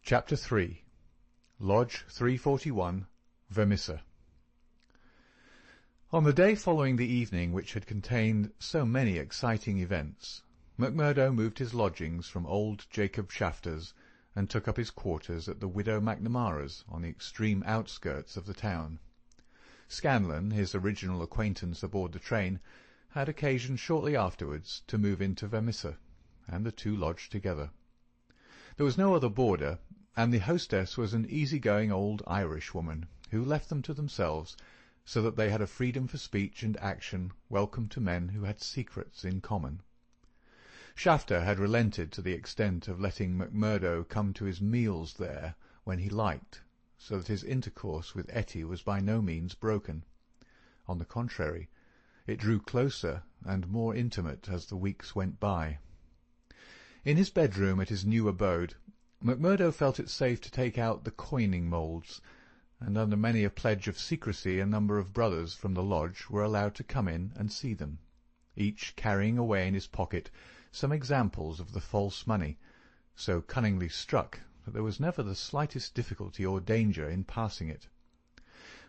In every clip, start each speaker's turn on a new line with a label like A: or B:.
A: Chapter 3. Lodge 341, Vermissa. On the day following the evening which had contained so many exciting events, McMurdo moved his lodgings from old Jacob Shafter's and took up his quarters at the widow Macnamara's on the extreme outskirts of the town. Scanlon, his original acquaintance aboard the train, had occasion shortly afterwards to move into Vermissa, and the two lodged together. There was no other boarder, and the hostess was an easy-going old Irish woman, who left them to themselves, so that they had a freedom for speech and action welcome to men who had secrets in common. Shafter had relented to the extent of letting McMurdo come to his meals there when he liked, so that his intercourse with Etty was by no means broken. On the contrary, it drew closer and more intimate as the weeks went by. In his bedroom at his new abode, McMurdo felt it safe to take out the coining moulds, and under many a pledge of secrecy a number of brothers from the lodge were allowed to come in and see them, each carrying away in his pocket some examples of the false money, so cunningly struck that there was never the slightest difficulty or danger in passing it.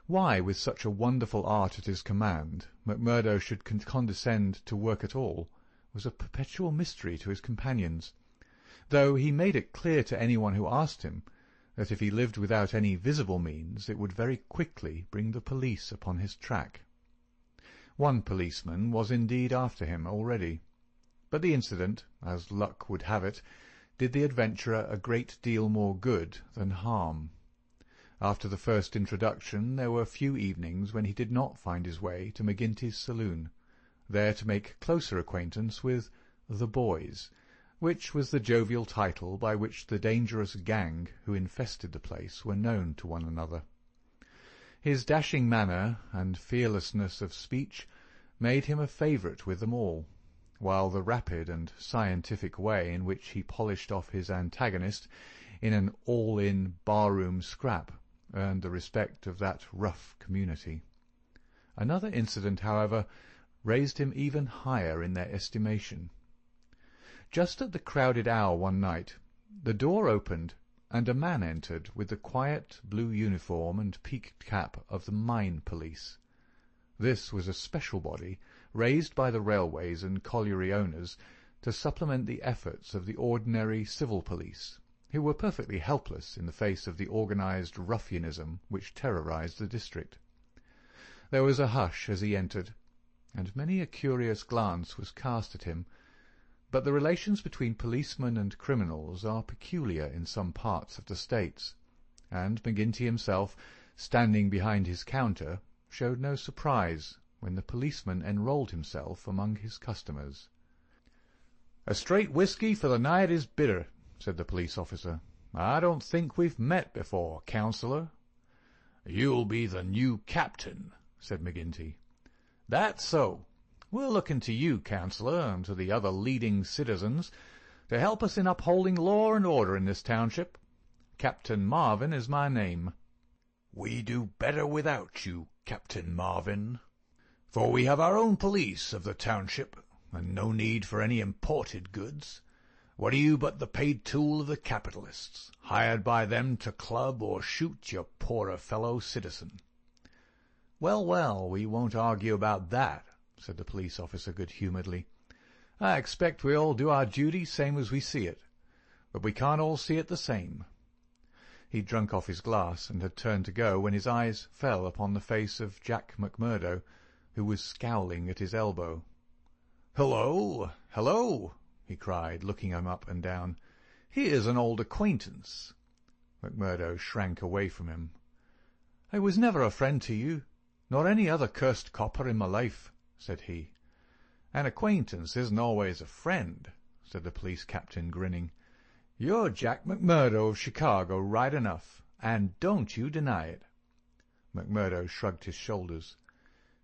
A: Why, with such a wonderful art at his command, McMurdo should condescend to work at all was a perpetual mystery to his companions, though he made it clear to anyone who asked him that if he lived without any visible means it would very quickly bring the police upon his track. One policeman was indeed after him already, but the incident, as luck would have it, did the adventurer a great deal more good than harm. After the first introduction there were few evenings when he did not find his way to McGinty's saloon, there to make closer acquaintance with the boys, which was the jovial title by which the dangerous gang who infested the place were known to one another. His dashing manner and fearlessness of speech made him a favourite with them all, while the rapid and scientific way in which he polished off his antagonist in an all-in bar-room scrap earned the respect of that rough community. Another incident, however, raised him even higher in their estimation. Just at the crowded hour one night, the door opened, and a man entered with the quiet blue uniform and peaked cap of the mine police. This was a special body, raised by the railways and colliery owners to supplement the efforts of the ordinary civil police, who were perfectly helpless in the face of the organised ruffianism which terrorised the district. There was a hush as he entered, and many a curious glance was cast at him, but the relations between policemen and criminals are peculiar in some parts of the States, and McGinty himself, standing behind his counter, showed no surprise when the policeman enrolled himself among his customers. "A straight whisky for the night is bitter," said the police officer. "I don't think we've met before, councillor." "You'll be the new captain," said McGinty. "That's so. We're looking to you, councillor, and to the other leading citizens, to help us in upholding law and order in this township. Captain Marvin is my name." "We do better without you, Captain Marvin, for we have our own police of the township, and no need for any imported goods. What are you but the paid tool of the capitalists, hired by them to club or shoot your poorer fellow citizen?" "Well, well, we won't argue about that," said the police officer good-humouredly. "I expect we all do our duty same as we see it, but we can't all see it the same." He'd drunk off his glass and had turned to go when his eyes fell upon the face of Jack McMurdo, who was scowling at his elbow. "Hello, hello!" he cried, looking him up and down. "Here's an old acquaintance." McMurdo shrank away from him. "I was never a friend to you, nor any other cursed copper in my life," said he. "An acquaintance isn't always a friend," said the police captain, grinning. "You're Jack McMurdo of Chicago, right enough, and don't you deny it." McMurdo shrugged his shoulders.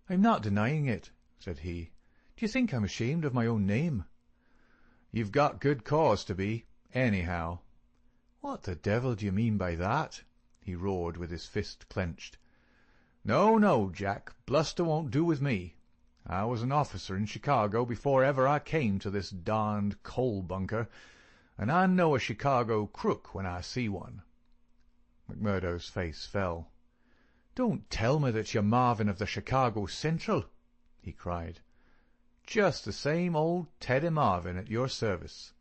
A: "I'm not denying it," said he. "Do you think I'm ashamed of my own name?" "You've got good cause to be, anyhow." "What the devil do you mean by that?" he roared with his fist clenched. "No, no, Jack, bluster won't do with me. I was an officer in Chicago before ever I came to this darned coal bunker, and I know a Chicago crook when I see one." McMurdo's face fell. "Don't tell me that you're Marvin of the Chicago Central," he cried. "Just the same old Teddy Marvin at your service.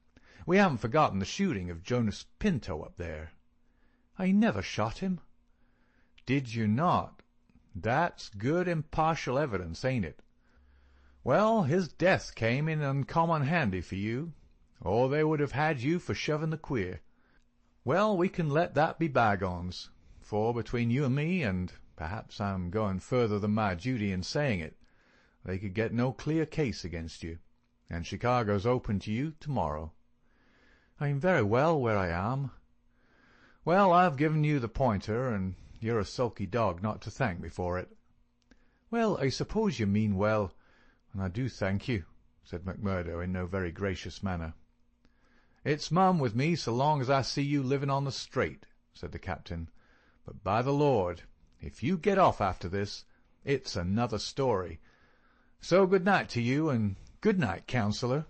A: We haven't forgotten the shooting of Jonas Pinto up there." "I never shot him." "Did you not? That's good impartial evidence, ain't it? Well, his death came in uncommon handy for you, or they would have had you for shoving the queer. Well, we can let that be bygones, for between you and me, and perhaps I'm going further than my duty in saying it, they could get no clear case against you, and Chicago's open to you tomorrow." "I'm very well where I am." "Well, I've given you the pointer, and you're a sulky dog not to thank me for it." "Well, I suppose you mean well, and I do thank you," said McMurdo in no very gracious manner. "It's mum with me so long as I see you living on the straight," said the captain. "But by the Lord, if you get off after this, it's another story. So good night to you, and good night, counsellor."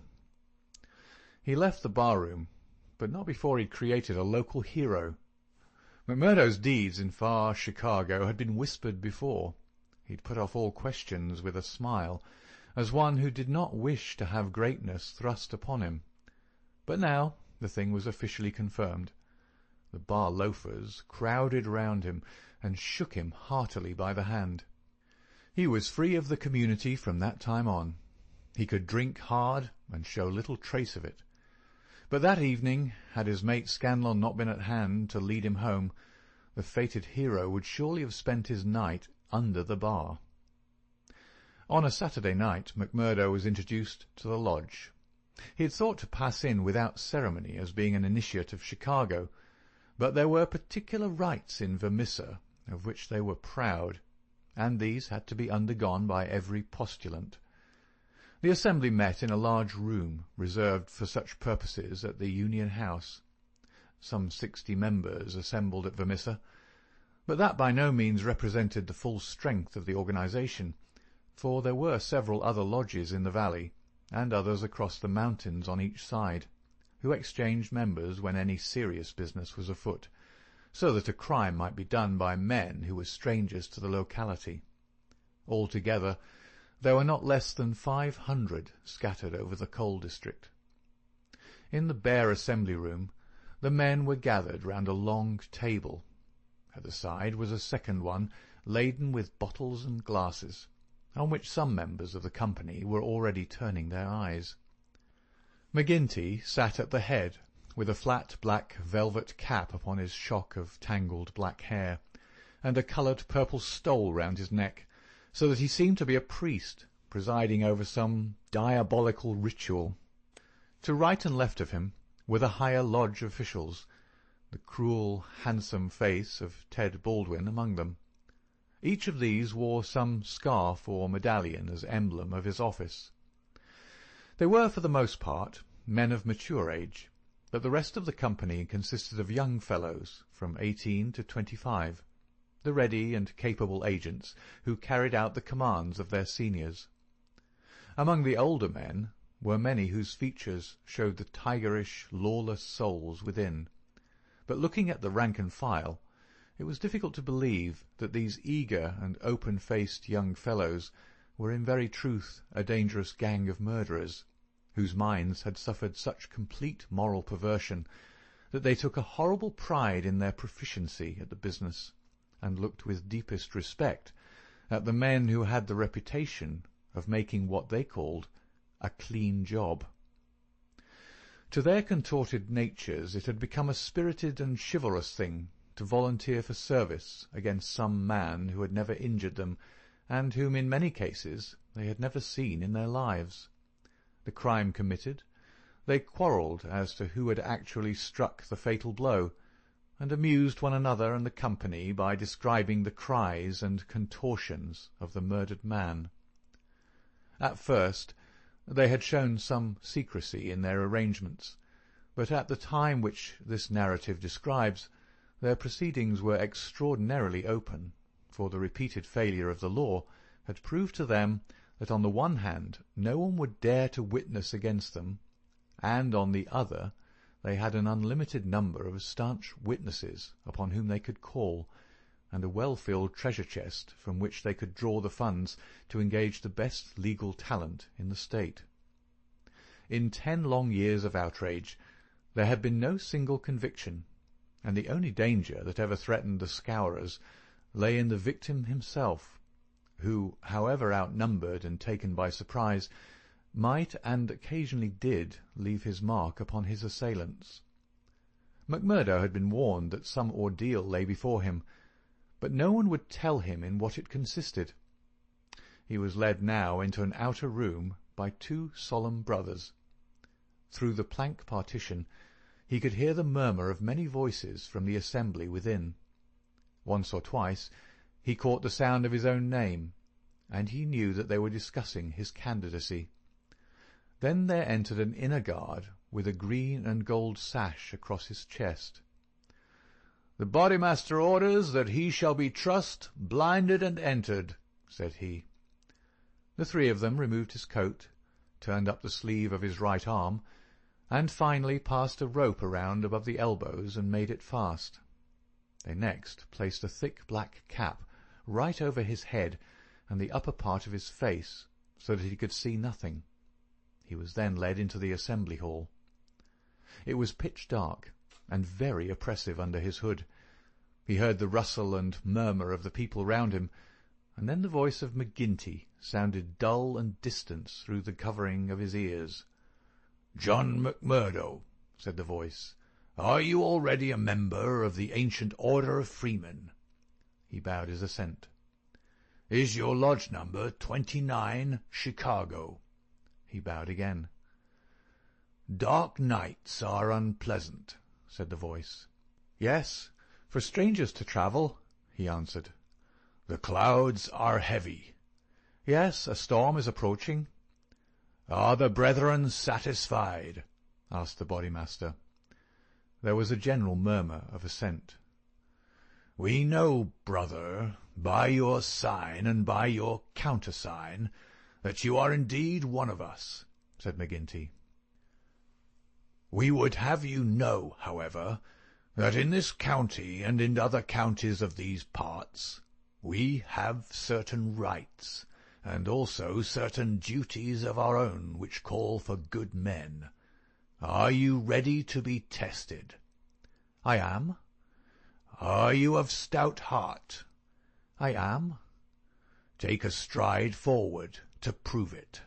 A: He left the bar-room, but not before he'd created a local hero. McMurdo's deeds in far Chicago had been whispered before. He'd put off all questions with a smile, as one who did not wish to have greatness thrust upon him. But now the thing was officially confirmed. The bar loafers crowded round him and shook him heartily by the hand. He was free of the community from that time on. He could drink hard and show little trace of it. But that evening, had his mate Scanlon not been at hand to lead him home, the fated hero would surely have spent his night under the bar. On a Saturday night, McMurdo was introduced to the lodge. He had thought to pass in without ceremony, as being an initiate of Chicago, but there were particular rites in Vermissa of which they were proud, and these had to be undergone by every postulant. The assembly met in a large room reserved for such purposes at the Union House. Some 60 members assembled at Vermissa, but that by no means represented the full strength of the organization, for there were several other lodges in the valley, and others across the mountains on each side, who exchanged members when any serious business was afoot, so that a crime might be done by men who were strangers to the locality. Altogether, there were not less than 500 scattered over the coal district. In the bare assembly room, the men were gathered round a long table. At the side was a second one, laden with bottles and glasses, on which some members of the company were already turning their eyes. McGinty sat at the head, with a flat black velvet cap upon his shock of tangled black hair, and a coloured purple stole round his neck, so that he seemed to be a priest presiding over some diabolical ritual. To right and left of him were the higher lodge officials, the cruel, handsome face of Ted Baldwin among them. Each of these wore some scarf or medallion as emblem of his office. They were, for the most part, men of mature age, but the rest of the company consisted of young fellows from 18 to 25, the ready and capable agents who carried out the commands of their seniors. Among the older men were many whose features showed the tigerish, lawless souls within, but looking at the rank and file, it was difficult to believe that these eager and open-faced young fellows were in very truth a dangerous gang of murderers, whose minds had suffered such complete moral perversion that they took a horrible pride in their proficiency at the business, and looked with deepest respect at the men who had the reputation of making what they called a clean job. To their contorted natures it had become a spirited and chivalrous thing to volunteer for service against some man who had never injured them, and whom in many cases they had never seen in their lives. The crime committed, they quarrelled as to who had actually struck the fatal blow, and amused one another and the company by describing the cries and contortions of the murdered man. At first they had shown some secrecy in their arrangements, but at the time which this narrative describes, their proceedings were extraordinarily open, for the repeated failure of the law had proved to them that on the one hand no one would dare to witness against them, and on the other They had an unlimited number of staunch witnesses upon whom they could call, and a well-filled treasure chest from which they could draw the funds to engage the best legal talent in the state. In 10 long years of outrage there had been no single conviction, and the only danger that ever threatened the Scourers lay in the victim himself, who, however outnumbered and taken by surprise, might and occasionally did leave his mark upon his assailants. MacMurdo had been warned that some ordeal lay before him, but no one would tell him in what it consisted. He was led now into an outer room by 2 solemn brothers. Through the plank partition he could hear the murmur of many voices from the assembly within. Once or twice he caught the sound of his own name, and he knew that they were discussing his candidacy. Then there entered an inner guard with a green and gold sash across his chest. "The Bodymaster orders that he shall be trussed, blinded, and entered," said he. The 3 of them removed his coat, turned up the sleeve of his right arm, and finally passed a rope around above the elbows and made it fast. They next placed a thick black cap right over his head and the upper part of his face, so that he could see nothing. He was then led into the assembly hall. It was pitch dark, and very oppressive under his hood. He heard the rustle and murmur of the people round him, and then the voice of McGinty sounded dull and distant through the covering of his ears. "John MacMurdo," said the voice, "are you already a member of the ancient order of freemen?" He bowed his assent. "Is your lodge number 29, Chicago?" He bowed again. "Dark nights are unpleasant," said the voice. "Yes, for strangers to travel," he answered. "The clouds are heavy." "Yes, a storm is approaching." "Are the brethren satisfied?" asked the Bodymaster. There was a general murmur of assent. "We know, brother, by your sign and by your countersign, that you are indeed one of us," said McGinty. "We would have you know, however, that in this county and in other counties of these parts we have certain rights, and also certain duties of our own which call for good men. Are you ready to be tested?" "I am." "Are you of stout heart?" "I am." "Take a stride forward to prove it."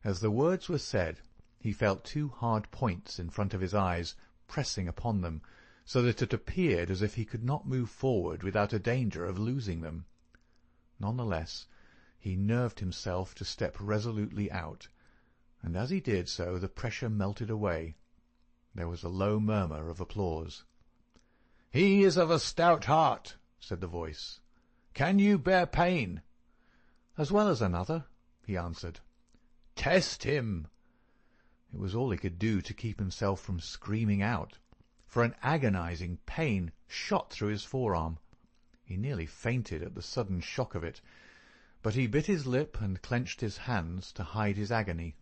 A: As the words were said, he felt 2 hard points in front of his eyes, pressing upon them, so that it appeared as if he could not move forward without a danger of losing them. None the less, he nerved himself to step resolutely out, and as he did so the pressure melted away. There was a low murmur of applause. "He is of a stout heart," said the voice. "Can you bear pain?" "As well as another," he answered. "Test him." It was all he could do to keep himself from screaming out, for an agonizing pain shot through his forearm. He nearly fainted at the sudden shock of it, but he bit his lip and clenched his hands to hide his agony.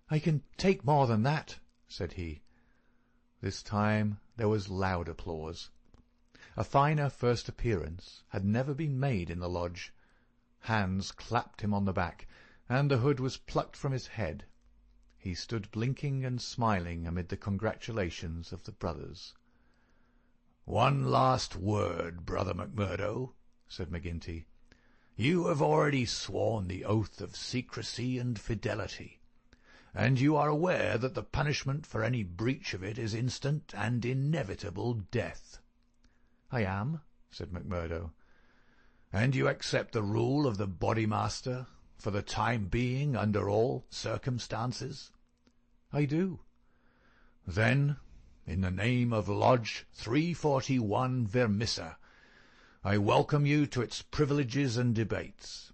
A: "I can take more than that," said he. This time there was loud applause. A finer first appearance had never been made in the lodge. Hands clapped him on the back, and the hood was plucked from his head. He stood blinking and smiling amid the congratulations of the brothers. "One last word, Brother MacMurdo," said McGinty. "You have already sworn the oath of secrecy and fidelity, and you are aware that the punishment for any breach of it is instant and inevitable death." "I am," said MacMurdo. "And you accept the rule of the Bodymaster, for the time being, under all circumstances?" "I do." "Then, in the name of Lodge 341 Vermissa, I welcome you to its privileges and debates.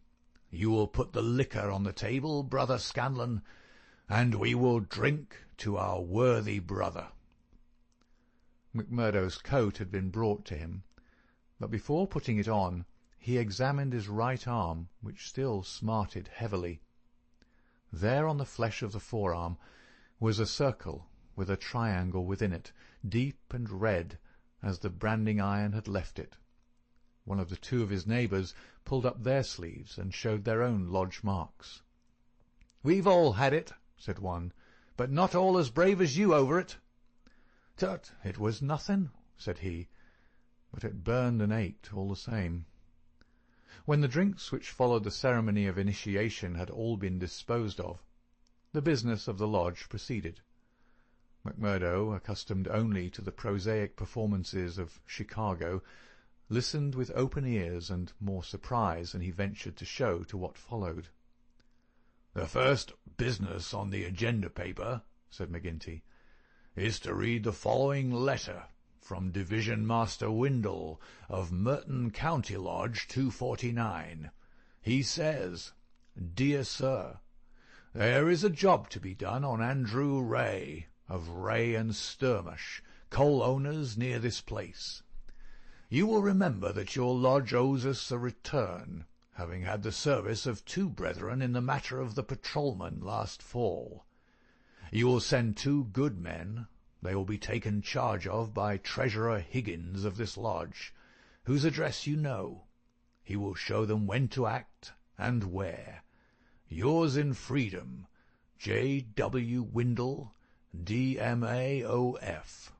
A: You will put the liquor on the table, Brother Scanlon, and we will drink to our worthy brother." MacMurdo's coat had been brought to him, but before putting it on he examined his right arm, which still smarted heavily. There on the flesh of the forearm was a circle with a triangle within it, deep and red, as the branding iron had left it. One of the two of his neighbours pulled up their sleeves and showed their own lodge marks. "We've all had it," said one, "but not all as brave as you over it." "Tut, it was nothing," said he, but it burned and ached all the same. When the drinks which followed the ceremony of initiation had all been disposed of, the business of the lodge proceeded. McMurdo, accustomed only to the prosaic performances of Chicago, listened with open ears and more surprise than he ventured to show to what followed. "The first business on the agenda paper," said McGinty, "is to read the following letter from Division Master Windle of Merton County Lodge 249. He says, 'Dear Sir, there is a job to be done on Andrew Ray, of Ray and Sturmish, coal owners near this place. You will remember that your lodge owes us a return, having had the service of two brethren in the matter of the patrolman last fall. You will send 2 good men. They will be taken charge of by Treasurer Higgins of this lodge, whose address you know. He will show them when to act and where. Yours in freedom, J. W. Windle, D.M.A.O.F.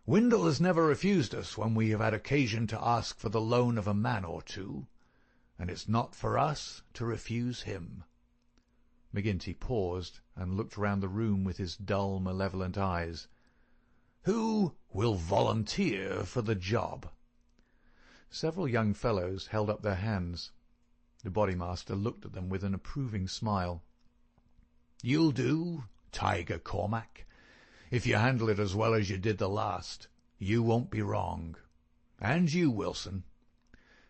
A: Windle has never refused us when we have had occasion to ask for the loan of a man or two, and it's not for us to refuse him." McGinty paused and looked round the room with his dull, malevolent eyes. "Who will volunteer for the job?" Several young fellows held up their hands. The bodymaster looked at them with an approving smile. "You'll do, Tiger Cormac. If you handle it as well as you did the last, you won't be wrong. And you, Wilson."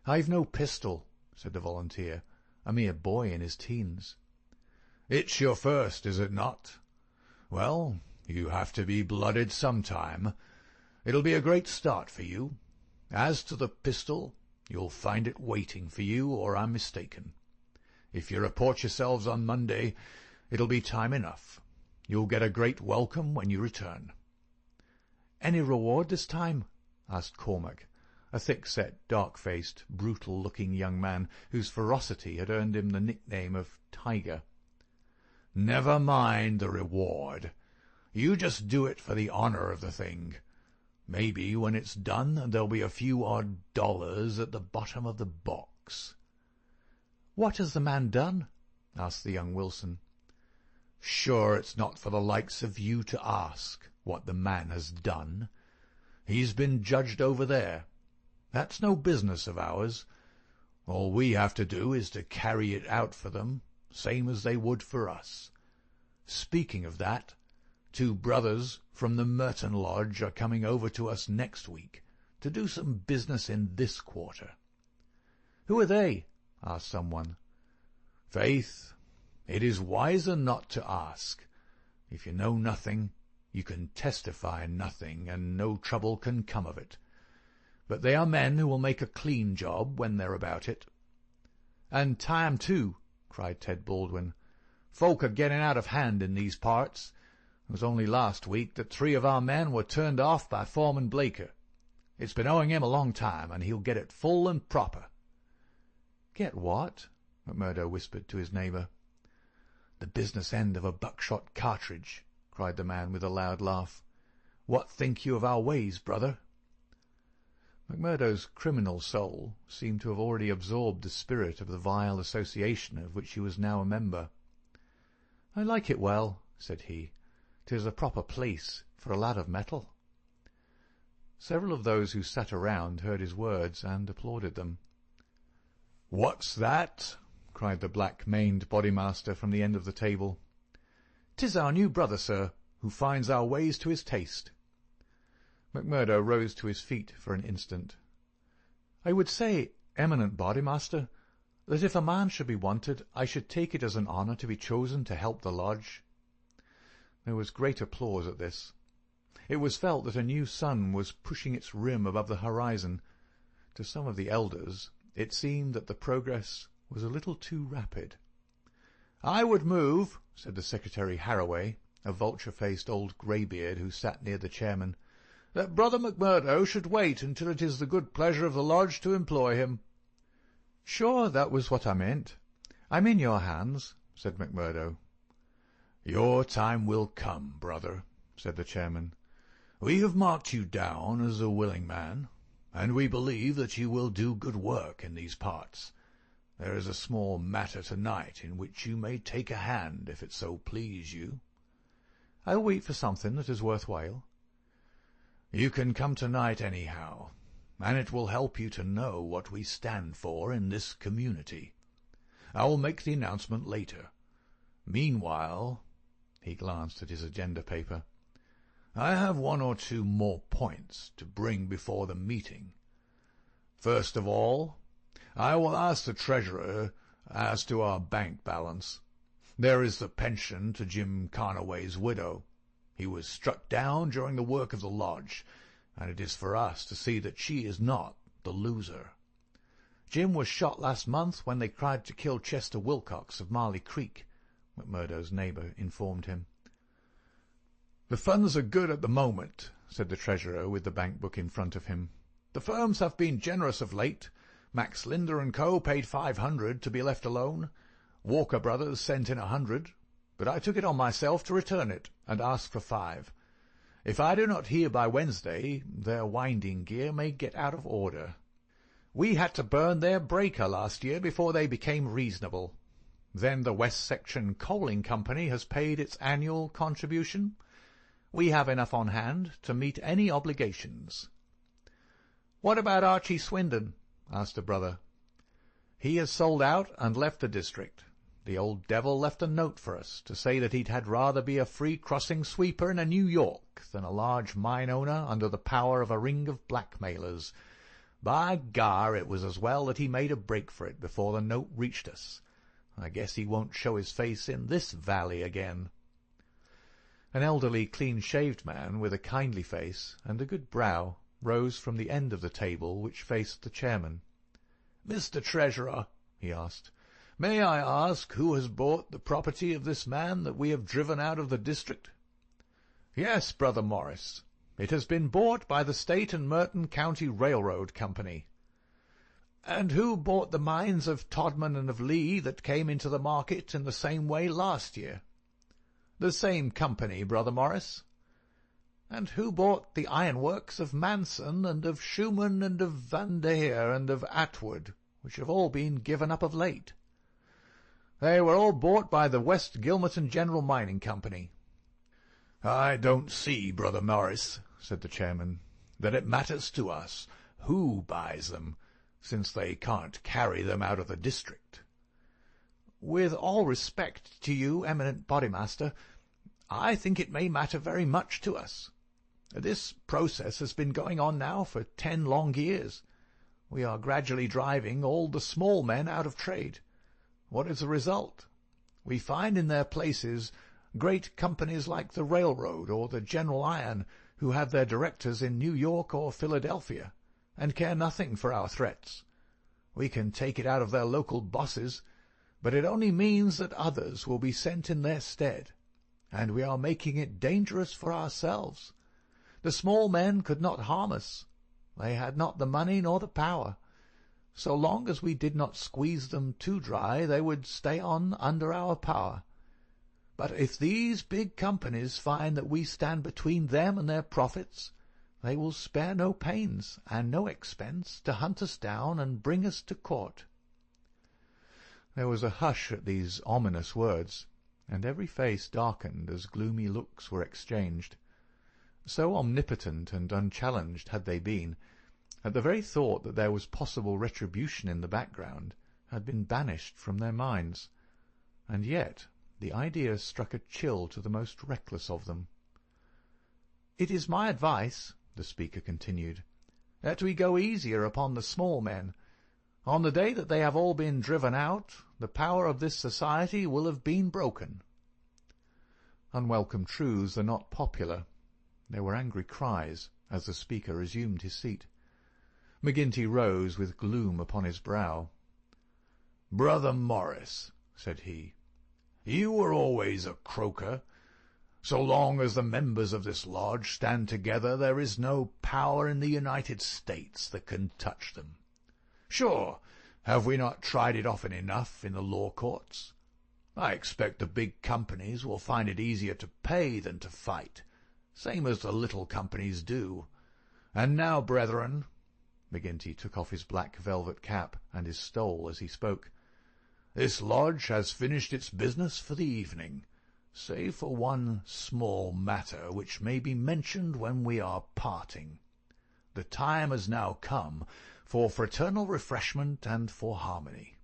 A: "I've no pistol," said the volunteer, a mere boy in his teens. "It's your first, is it not? Well, you have to be blooded sometime. It'll be a great start for you. As to the pistol, you'll find it waiting for you, or I'm mistaken. If you report yourselves on Monday, it'll be time enough. You'll get a great welcome when you return." "Any reward this time?" asked Cormac, a thick-set, dark-faced, brutal-looking young man whose ferocity had earned him the nickname of Tiger. "Never mind the reward. You just do it for the honour of the thing. Maybe when it's done there'll be a few odd dollars at the bottom of the box." "What has the man done?" asked the young Wilson. "Sure, it's not for the likes of you to ask what the man has done. He's been judged over there. That's no business of ours. All we have to do is to carry it out for them, same as they would for us. Speaking of that, 2 brothers from the Merton Lodge are coming over to us next week to do some business in this quarter." "Who are they?" asked someone. "Faith, it is wiser not to ask. If you know nothing, you can testify nothing, and no trouble can come of it. But they are men who will make a clean job when they're about it." "And time, too," cried Ted Baldwin. "Folk are getting out of hand in these parts. It was only last week that 3 of our men were turned off by Foreman Blaker. It's been owing him a long time, and he'll get it full and proper." "Get what?" McMurdo whispered to his neighbour. "The business end of a buckshot cartridge," cried the man with a loud laugh. "What think you of our ways, brother?" McMurdo's criminal soul seemed to have already absorbed the spirit of the vile association of which he was now a member. "I like it well," said he. "'Tis a proper place for a lad of metal." Several of those who sat around heard his words and applauded them. "What's that?" cried the black-maned bodymaster from the end of the table. "'Tis our new brother, sir, who finds our ways to his taste." McMurdo rose to his feet for an instant. "I would say, eminent bodymaster, that if a man should be wanted, I should take it as an honour to be chosen to help the lodge." There was great applause at this. It was felt that a new sun was pushing its rim above the horizon. To some of the elders it seemed that the progress was a little too rapid. "I would move," said the Secretary Harraway, a vulture-faced old greybeard who sat near the chairman, "that Brother McMurdo should wait until it is the good pleasure of the lodge to employ him." "Sure, that was what I meant. I'm in your hands," said McMurdo. "Your time will come, brother," said the chairman. "We have marked you down as a willing man, and we believe that you will do good work in these parts. There is a small matter tonight in which you may take a hand, if it so please you." "I'll wait for something that is worth while." "You can come tonight anyhow, and it will help you to know what we stand for in this community. I will make the announcement later. Meanwhile," he glanced at his agenda paper, "I have one or two more points to bring before the meeting. First of all, I will ask the treasurer as to our bank balance. There is the pension to Jim Carnaway's widow. He was struck down during the work of the lodge, and it is for us to see that she is not the loser. Jim was shot last month when they tried to kill Chester Wilcox of Marley Creek," McMurdo's neighbour informed him. "The funds are good at the moment," said the treasurer with the bank book in front of him. "The firms have been generous of late. Max Linder and Co. paid $500 to be left alone. Walker Brothers sent in $100, but I took it on myself to return it and ask for $5. If I do not hear by Wednesday, their winding gear may get out of order. We had to burn their breaker last year before they became reasonable. Then the West Section Coaling Company has paid its annual contribution. We have enough on hand to meet any obligations." "What about Archie Swindon?" asked a brother. "He has sold out and left the district. The old devil left a note for us to say that he'd had rather be a free crossing sweeper in a New York than a large mine owner under the power of a ring of blackmailers. By gar, it was as well that he made a break for it before the note reached us. I guess he won't show his face in this valley again." An elderly, clean-shaved man with a kindly face and a good brow rose from the end of the table which faced the chairman. "Mr. Treasurer," he asked, "may I ask who has bought the property of this man that we have driven out of the district?" "Yes, Brother Morris. It has been bought by the State and Merton County Railroad Company." "And who bought the mines of Todman and of Lee that came into the market in the same way last year?" "The same company, Brother Morris." "And who bought the ironworks of Manson and of Schumann and of Vandair and of Atwood, which have all been given up of late?" "They were all bought by the West Gilmerton General Mining Company." "I don't see, Brother Morris," said the chairman, "that it matters to us who buys them, since they can't carry them out of the district." "With all respect to you, eminent bodymaster, I think it may matter very much to us. This process has been going on now for 10 long years. We are gradually driving all the small men out of trade. What is the result? We find in their places great companies like the Railroad or the General Iron, who have their directors in New York or Philadelphia, and care nothing for our threats. We can take it out of their local bosses, but it only means that others will be sent in their stead, and we are making it dangerous for ourselves. The small men could not harm us. They had not the money nor the power. So long as we did not squeeze them too dry, they would stay on under our power. But if these big companies find that we stand between them and their profits, they will spare no pains and no expense to hunt us down and bring us to court." There was a hush at these ominous words, and every face darkened as gloomy looks were exchanged. So omnipotent and unchallenged had they been, that the very thought that there was possible retribution in the background had been banished from their minds, and yet the idea struck a chill to the most reckless of them. "It is my advice," the speaker continued, "that we go easier upon the small men. On the day that they have all been driven out, the power of this society will have been broken." Unwelcome truths are not popular. There were angry cries as the speaker resumed his seat. McGinty rose with gloom upon his brow. "Brother Morris," said he, "you were always a croaker,
B: So long as the members of this lodge stand together, there is no power in the United States that can touch them. Sure, have we not tried it often enough in the law courts? I expect the big companies will find it easier to pay than to fight, same as the little companies do. And now, brethren," McGinty took off his black velvet cap and his stole as he spoke, "this lodge has finished its business for the evening, save for one small matter which may be mentioned when we are parting. The time has now come for fraternal refreshment and for harmony."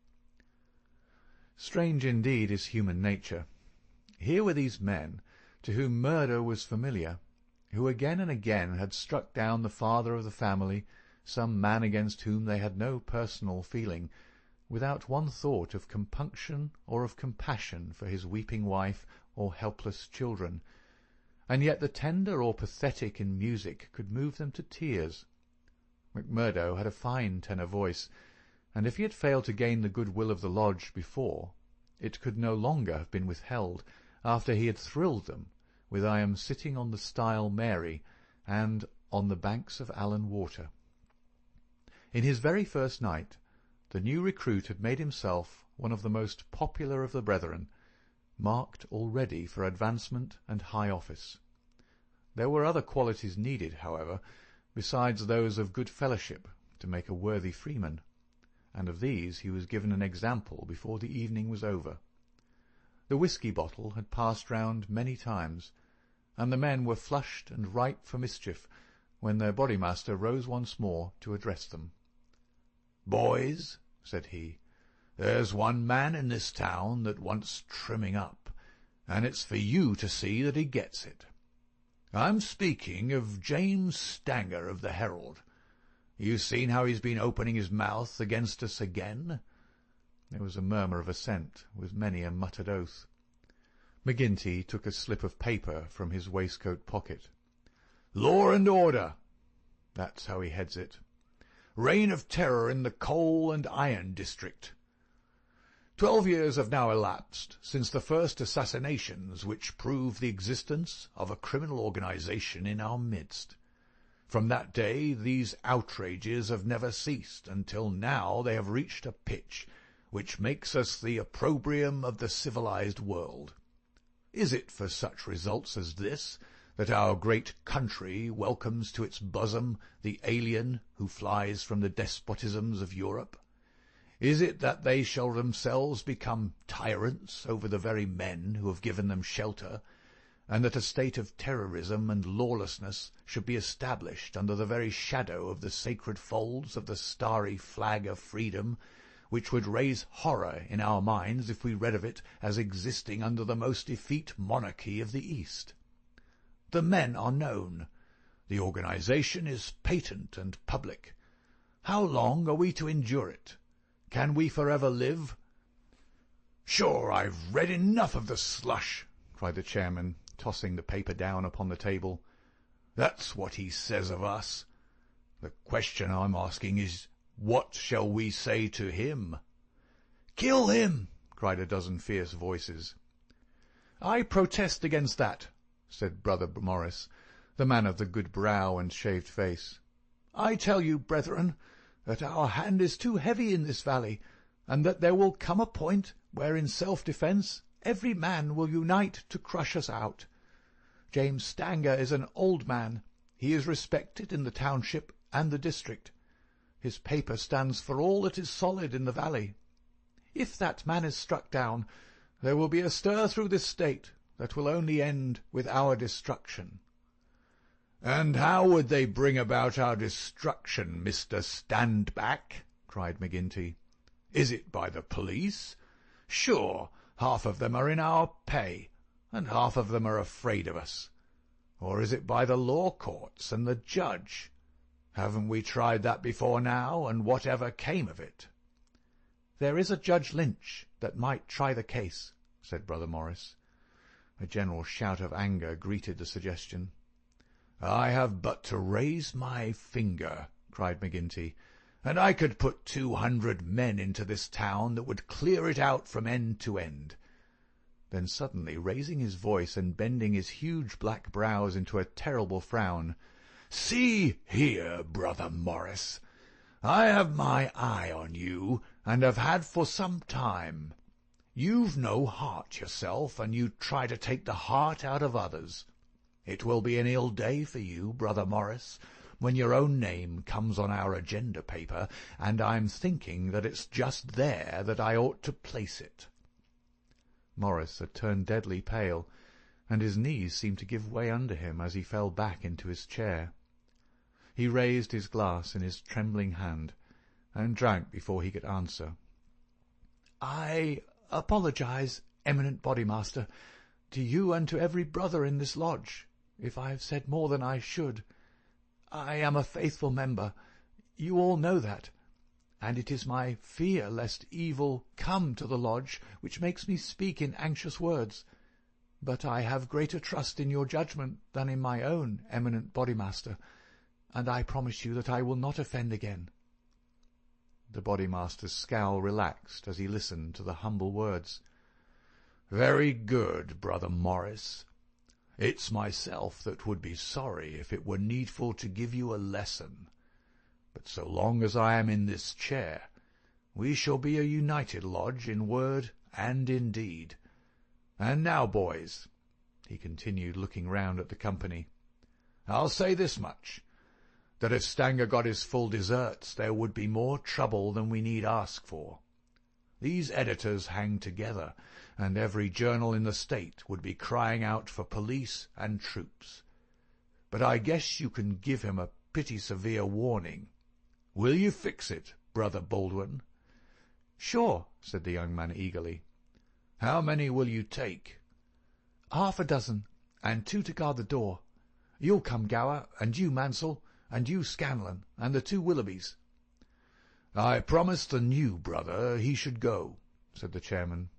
A: Strange indeed is human nature. Here were these men, to whom murder was familiar, who again and again had struck down the father of the family, some man against whom they had no personal feeling, without one thought of compunction or of compassion for his weeping wife or helpless children, and yet the tender or pathetic in music could move them to tears. McMurdo had a fine tenor voice, and if he had failed to gain the good-will of the lodge before, it could no longer have been withheld after he had thrilled them with "I am sitting on the stile Mary" and "On the banks of Allan Water." In his very first night, the new recruit had made himself one of the most popular of the brethren, marked already for advancement and high office. There were other qualities needed, however, besides those of good fellowship, to make a worthy freeman, and of these he was given an example before the evening was over. The whisky bottle had passed round many times, and the men were flushed and ripe for mischief when their bodymaster rose once more to address them.
B: "Boys," said he, "there's one man in this town that wants trimming up, and it's for you to see that he gets it. I'm speaking of James Stanger of the Herald. You've seen how he's been opening his mouth against us again?"
A: There was a murmur of assent, with many a muttered oath. McGinty took a slip of paper from his waistcoat pocket.
B: "Law and order," that's how he heads it. "Reign of terror in the coal and iron district. 12 years have now elapsed since the first assassinations which prove the existence of a criminal organization in our midst. From that day these outrages have never ceased, until now they have reached a pitch which makes us the opprobrium of the civilized world. Is it for such results as this that our great country welcomes to its bosom the alien who flies from the despotisms of Europe? Is it that they shall themselves become tyrants over the very men who have given them shelter, and that a state of terrorism and lawlessness should be established under the very shadow of the sacred folds of the starry flag of freedom, which would raise horror in our minds if we read of it as existing under the most effete monarchy of the East? The men are known. The organization is patent and public. How long are we to endure it? Can we forever live?" "Sure, I've read enough of the slush," cried the chairman, tossing the paper down upon the table. "That's what he says of us. The question I'm asking is, what shall we say to him?" "Kill him!" cried a dozen fierce voices.
A: "I protest against that," said Brother Morris, the man of the good brow and shaved face. "I tell you, brethren, that our hand is too heavy in this valley, and that there will come a point where in self-defence every man will unite to crush us out. James Stanger is an old man. He is respected in the township and the district. His paper stands for all that is solid in the valley. If that man is struck down, there will be a stir through this state that will only end with our destruction."
B: "And how would they bring about our destruction, Mr. Standback?" cried McGinty. "Is it by the police? Sure, half of them are in our pay, and half of them are afraid of us. Or is it by the law courts and the judge? Haven't we tried that before now, and whatever came of it?"
A: "There is a Judge Lynch that might try the case," said Brother Morris. A general shout of anger greeted the suggestion.
B: "I have but to raise my finger," cried McGinty, "and I could put 200 men into this town that would clear it out from end to end. Then suddenly, raising his voice and bending his huge black brows into a terrible frown, "See here, Brother Morris, I have my eye on you, and have had for some time. You've no heart yourself, and you try to take the heart out of others. It will be an ill day for you, Brother Morris, when your own name comes on our agenda paper, and I'm thinking that it's just there that I ought to place it."
A: Morris had turned deadly pale, and his knees seemed to give way under him as he fell back into his chair. He raised his glass in his trembling hand, and drank before he could answer.
B: "I apologize, eminent Bodymaster, to you and to every brother in this lodge, if I have said more than I should. I am a faithful member, you all know that, and it is my fear lest evil come to the lodge which makes me speak in anxious words. But I have greater trust in your judgment than in my own, eminent Bodymaster, and I promise you that I will not offend again."
A: The Bodymaster's scowl relaxed as he listened to the humble words.
B: "Very good, Brother Morris. It's myself that would be sorry if it were needful to give you a lesson. But so long as I am in this chair, we shall be a united lodge in word and in deed. And now, boys," he continued, looking round at the company, "I'll say this much, that if Stanger got his full deserts there would be more trouble than we need ask for. These editors hang together, and every journal in the state would be crying out for police and troops. But I guess you can give him a pretty severe warning. Will you fix it, Brother Baldwin?"
A: "Sure," said the young man eagerly.
B: "How many will you take?"
A: "Half a dozen, and 2 to guard the door. You'll come, Gower, and you, Mansell, and you, Scanlon, and the 2 Willoughbys."
B: "I promised the new brother he should go," said the chairman.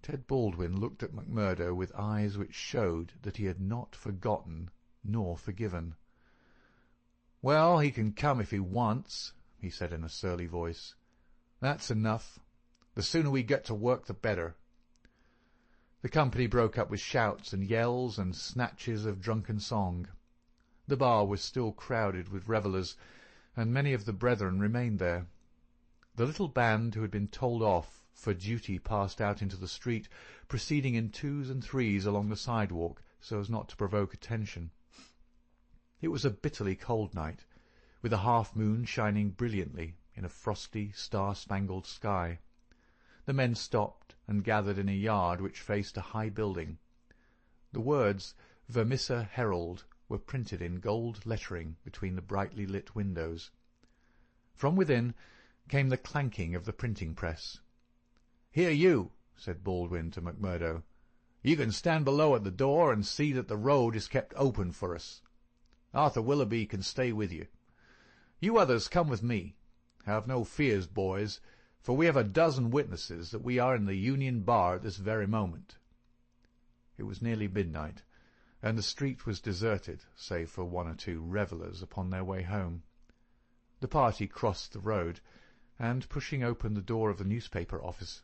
A: Ted Baldwin looked at McMurdo with eyes which showed that he had not forgotten nor forgiven. "Well, he can come if he wants," he said in a surly voice. "That's enough. The sooner we get to work the better." The company broke up with shouts and yells and snatches of drunken song. The bar was still crowded with revellers, and many of the brethren remained there. The little band who had been told off for duty passed out into the street, proceeding in 2s and 3s along the sidewalk so as not to provoke attention. It was a bitterly cold night, with a half-moon shining brilliantly in a frosty, star-spangled sky. The men stopped and gathered in a yard which faced a high building. The words "Vermissa Herald" were printed in gold lettering between the brightly lit windows. From within came the clanking of the printing press. "Here you," said Baldwin to McMurdo. "You can stand below at the door and see that the road is kept open for us. Arthur Willoughby can stay with you. You others come with me. Have no fears, boys, for we have a dozen witnesses that we are in the Union Bar at this very moment." It was nearly midnight, and the street was deserted, save for 1 or 2 revellers upon their way home. The party crossed the road, and, pushing open the door of the newspaper office,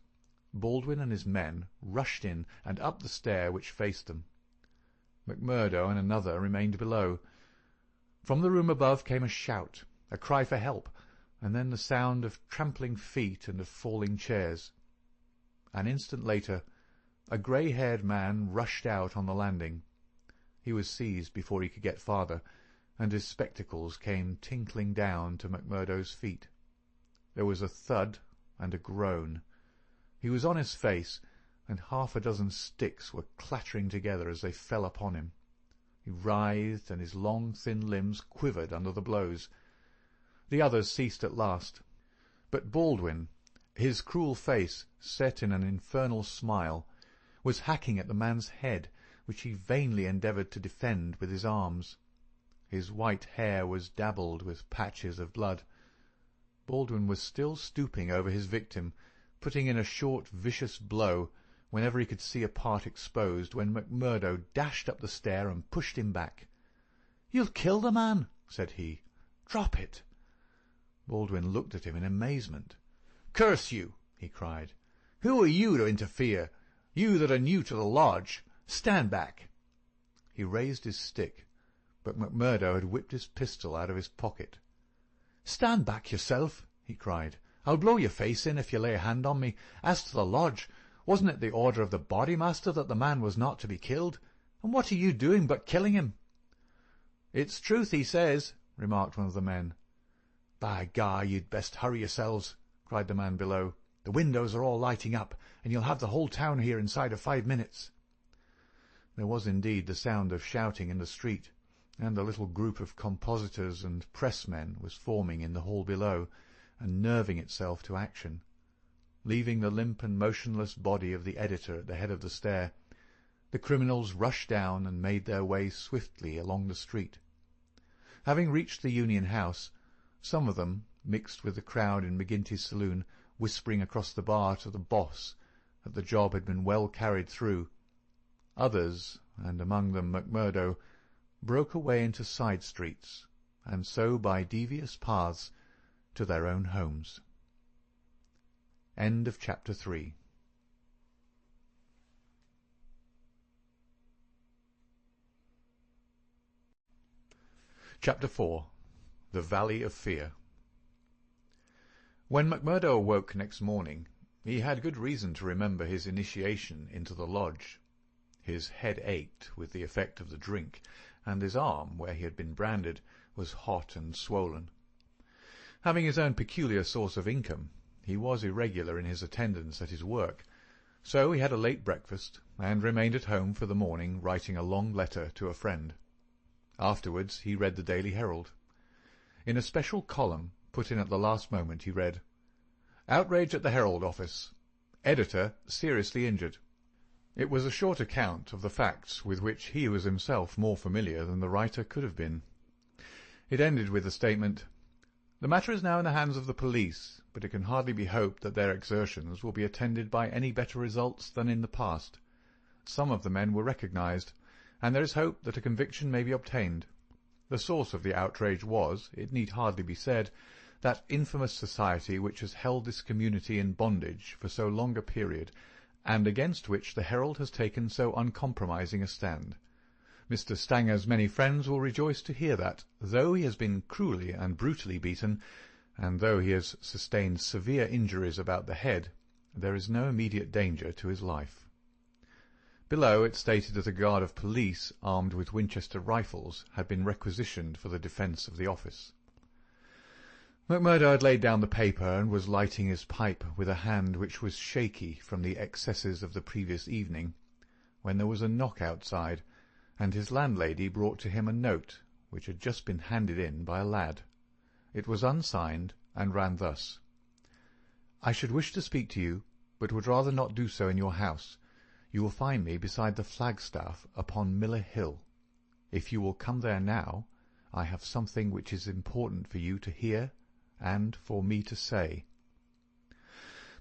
A: Baldwin and his men rushed in and up the stair which faced them. McMurdo and another remained below. From the room above came a shout, a cry for help, and then the sound of trampling feet and of falling chairs. An instant later, a grey-haired man rushed out on the landing. He was seized before he could get farther, and his spectacles came tinkling down to McMurdo's feet. There was a thud and a groan. He was on his face, and half a dozen sticks were clattering together as they fell upon him. He writhed, and his long, thin limbs quivered under the blows. The others ceased at last, but Baldwin, his cruel face set in an infernal smile, was hacking at the man's head, which he vainly endeavoured to defend with his arms. His white hair was dabbled with patches of blood. Baldwin was still stooping over his victim, putting in a short, vicious blow whenever he could see a part exposed, when McMurdo dashed up the stair and pushed him back. "You'll kill the man," said he. "Drop it." Baldwin looked at him in amazement. "Curse you!" he cried. "Who are you to interfere?
B: You that are new to the lodge, stand back."
A: He raised his stick, but McMurdo had whipped his pistol out of his pocket.
B: "Stand back yourself," he cried. "I'll blow your face in if you lay a hand on me. As to the lodge, wasn't it the order of the bodymaster that the man was not to be killed? And what are you doing but killing him?"
A: "It's truth he says," remarked one of the men.
B: "By gar, you'd best hurry yourselves," cried the man below. "The windows are all lighting up, and you'll have the whole town here inside of 5 minutes."
A: There was indeed the sound of shouting in the street, and a little group of compositors and pressmen was forming in the hall below, and nerving itself to action. Leaving the limp and motionless body of the editor at the head of the stair, the criminals rushed down and made their way swiftly along the street. Having reached the Union House, some of them, mixed with the crowd in McGinty's saloon, whispering across the bar to the boss that the job had been well carried through. Others, and among them McMurdo, broke away into side streets, and so by devious paths to their own homes. End of Chapter 3. Chapter 4. The Valley of Fear. When McMurdo awoke next morning, he had good reason to remember his initiation into the lodge. His head ached with the effect of the drink, and his arm, where he had been branded, was hot and swollen. Having his own peculiar source of income, he was irregular in his attendance at his work, so he had a late breakfast, and remained at home for the morning writing a long letter to a friend. Afterwards he read the Daily Herald. In a special column, put in at the last moment, he read, "Outrage at the Herald office. Editor seriously injured." It was a short account of the facts with which he was himself more familiar than the writer could have been. It ended with the statement, "The matter is now in the hands of the police, but it can hardly be hoped that their exertions will be attended by any better results than in the past. Some of the men were recognized, and there is hope that a conviction may be obtained. The source of the outrage was, it need hardly be said, that infamous society which has held this community in bondage for so long a period, and against which the Herald has taken so uncompromising a stand. Mr. Stanger's many friends will rejoice to hear that, though he has been cruelly and brutally beaten, and though he has sustained severe injuries about the head, there is no immediate danger to his life." Below it stated that a guard of police, armed with Winchester rifles, had been requisitioned for the defence of the office. McMurdo had laid down the paper and was lighting his pipe with a hand which was shaky from the excesses of the previous evening, when there was a knock outside, and his landlady brought to him a note which had just been handed in by a lad. It was unsigned, and ran thus: "I should wish to speak to you, but would rather not do so in your house. You will find me beside the flagstaff upon Miller Hill. If you will come there now, I have something which is important for you to hear and for me to say."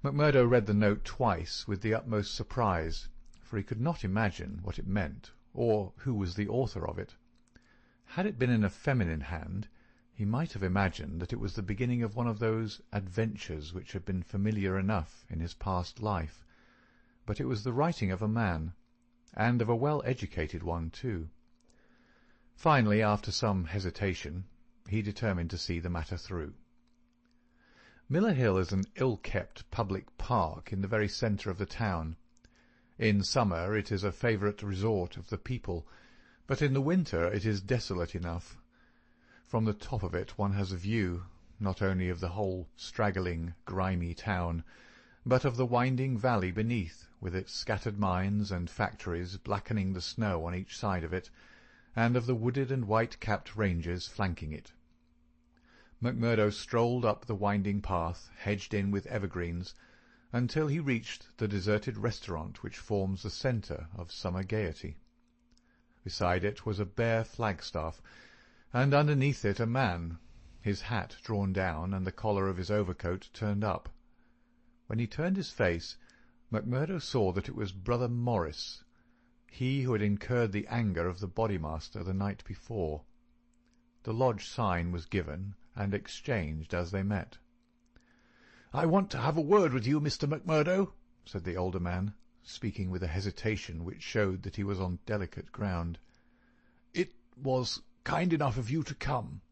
A: McMurdo read the note twice with the utmost surprise, for he could not imagine what it meant, or who was the author of it. Had it been in a feminine hand, he might have imagined that it was the beginning of one of those adventures which had been familiar enough in his past life, but it was the writing of a man, and of a well-educated one too. Finally, after some hesitation, he determined to see the matter through. Miller Hill is an ill-kept public park in the very centre of the town. In summer it is a favourite resort of the people, but in the winter it is desolate enough. From the top of it one has a view, not only of the whole straggling, grimy town, but of the winding valley beneath, with its scattered mines and factories blackening the snow on each side of it, and of the wooded and white-capped ranges flanking it. McMurdo strolled up the winding path, hedged in with evergreens, until he reached the deserted restaurant which forms the centre of summer gaiety. Beside it was a bare flagstaff, and underneath it a man, his hat drawn down and the collar of his overcoat turned up. When he turned his face, McMurdo saw that it was Brother Morris, he who had incurred the anger of the bodymaster the night before. The lodge sign was given and exchanged as they met. "I want to have a word with you, Mr. McMurdo," said the older man, speaking with a hesitation which showed that he was on delicate ground.
B: "It was kind enough of you to come."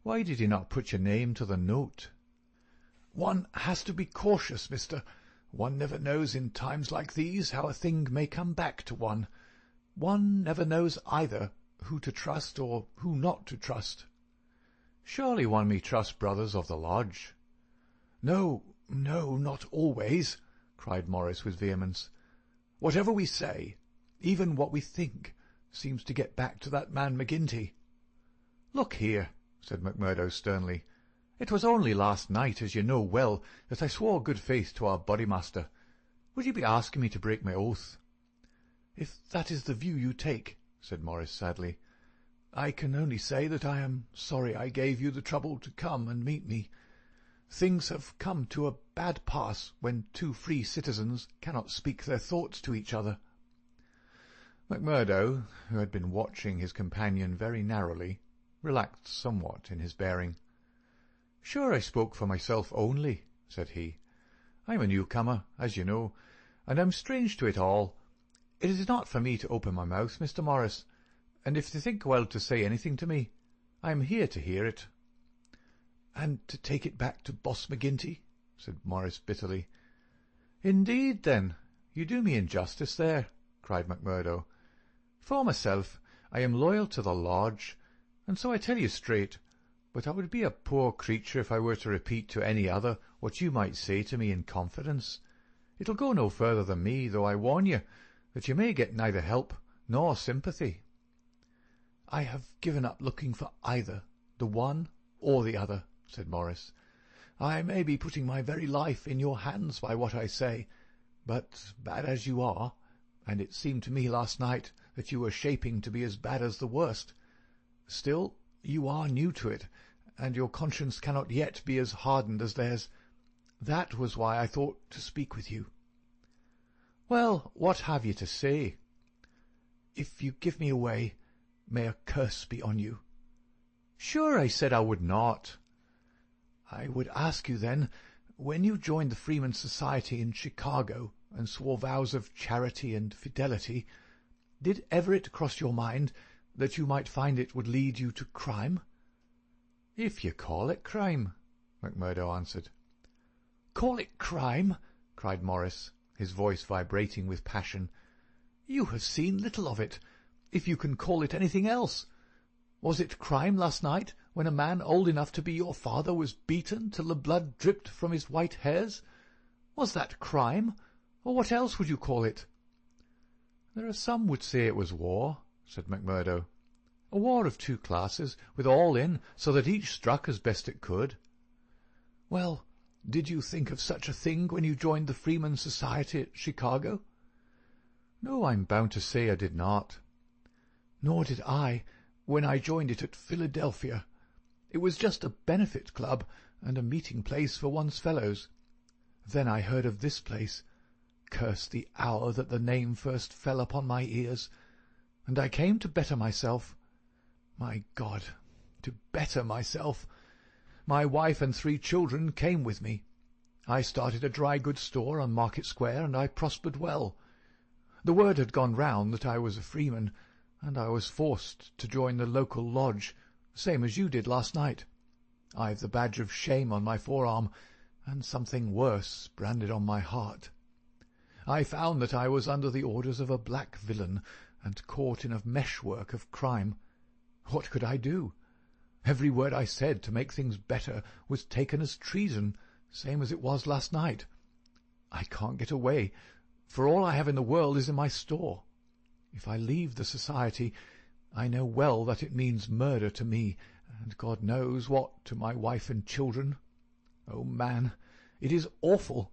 A: "Why did you not put your name to the note?"
B: "One has to be cautious, mister. One never knows in times like these how a thing may come back to one. One never knows either who to trust or who not to trust."
A: "Surely one may trust brothers of the lodge?"
B: "No, no, not always," cried Morris with vehemence. "Whatever we say, even what we think, seems to get back to that man McGinty."
A: "Look here," said McMurdo sternly. "It was only last night, as you know well, that I swore good faith to our bodymaster. Would you be asking me to break my oath?"
B: "If that is the view you take," said Morris sadly, "I can only say that I am sorry I gave you the trouble to come and meet me. Things have come to a bad pass when two free citizens cannot speak their thoughts to each other."
A: McMurdo, who had been watching his companion very narrowly, relaxed somewhat in his bearing. "Sure, I spoke for myself only," said he. "I'm a newcomer, as you know, and I'm strange to it all. It is not for me to open my mouth, Mr. Morris, and if you think well to say anything to me, I am here to hear it."
B: "And to take it back to Boss McGinty?"
A: said Morris bitterly. "Indeed, then, you do me injustice there," cried McMurdo. "For myself, I am loyal to the lodge, and so I tell you straight, but I would be a poor creature if I were to repeat to any other what you might say to me in confidence. It'll go no further than me, though I warn you that you may get neither help nor sympathy."
B: "I have given up looking for either the one or the other," said Morris. "I may be putting my very life in your hands by what I say, but bad as you are, and it seemed to me last night that you were shaping to be as bad as the worst, still you are new to it, and your conscience cannot yet be as hardened as theirs. That was why I thought to speak with you."
A: "Well, what have you to say?"
B: "If you give me away, may a curse be on you."
A: "Sure, I said I would not."
B: "I would ask you then, when you joined the Freemen's Society in Chicago and swore vows of charity and fidelity, did ever it cross your mind that you might find it would lead you to crime?"
A: "If you call it crime," McMurdo answered.
B: "Call it crime?"
A: cried Morris, his voice vibrating with passion.
B: "You have seen little of it, if you can call it anything else. Was it crime last night, when a man old enough to be your father was beaten till the blood dripped from his white hairs? Was that crime, or what else would you call it?"
A: "There are some would say it was war," said McMurdo. "A war of two classes, with all in, so that each struck as best it could."
B: "Well, did you think of such a thing when you joined the Freemen's Society at Chicago?"
A: "No, I'm bound to say I did not."
B: "Nor did I, when I joined it at Philadelphia. It was just a benefit club and a meeting place for one's fellows. Then I heard of this place. Curse the hour that the name first fell upon my ears. And I came to better myself. My God, to better myself. My wife and 3 children came with me. I started a dry goods store on Market Square, and I prospered well. The word had gone round that I was a freeman, and I was forced to join the local lodge, same as you did last night. I've the badge of shame on my forearm, and something worse branded on my heart. I found that I was under the orders of a black villain, and caught in a meshwork of crime. What could I do? Every word I said to make things better was taken as treason, same as it was last night. I can't get away, for all I have in the world is in my store. If I leave the society, I know well that it means murder to me, and God knows what to my wife and children. Oh, man, it is awful,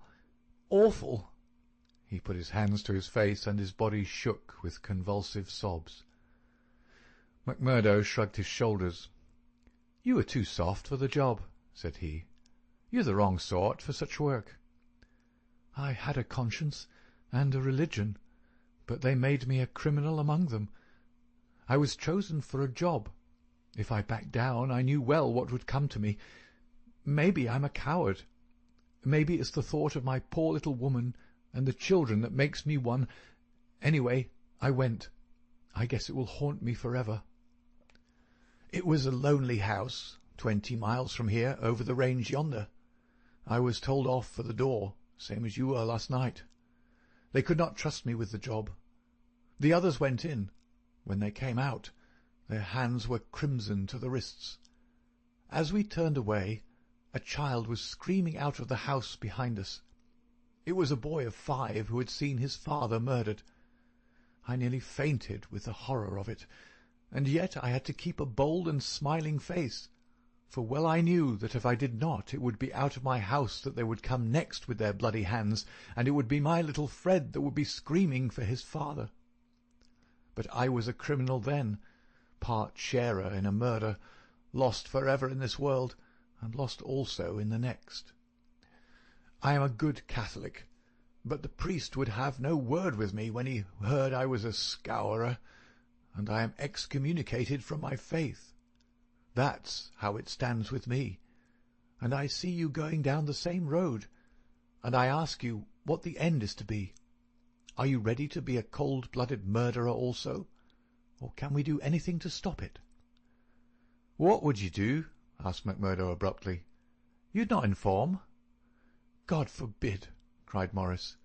B: awful!"
A: He put his hands to his face, and his body shook with convulsive sobs. McMurdo shrugged his shoulders. "You are too soft for the job," said he. "You're the wrong sort for such work."
B: "I had a conscience and a religion, but they made me a criminal among them. I was chosen for a job. If I backed down, I knew well what would come to me. Maybe I'm a coward. Maybe it's the thought of my poor little woman and the children that makes me one. Anyway, I went. I guess it will haunt me forever. It was a lonely house, 20 miles from here, over the range yonder. I was told off for the door, same as you were last night. They could not trust me with the job. The others went in. When they came out, their hands were crimson to the wrists. As we turned away, a child was screaming out of the house behind us. It was a boy of 5 who had seen his father murdered. I nearly fainted with the horror of it, and yet I had to keep a bold and smiling face, for well I knew that if I did not, it would be out of my house that they would come next with their bloody hands, and it would be my little Fred that would be screaming for his father. But I was a criminal then, part sharer in a murder, lost forever in this world, and lost also in the next. I am a good Catholic, but the priest would have no word with me when he heard I was a scourer, and I am excommunicated from my faith. That's how it stands with me, and I see you going down the same road, and I ask you what the end is to be. Are you ready to be a cold-blooded murderer also, or can we do anything to stop it?"
A: "What would you do?" asked McMurdo abruptly. "You'd not inform?"
B: "God forbid!" cried Morris.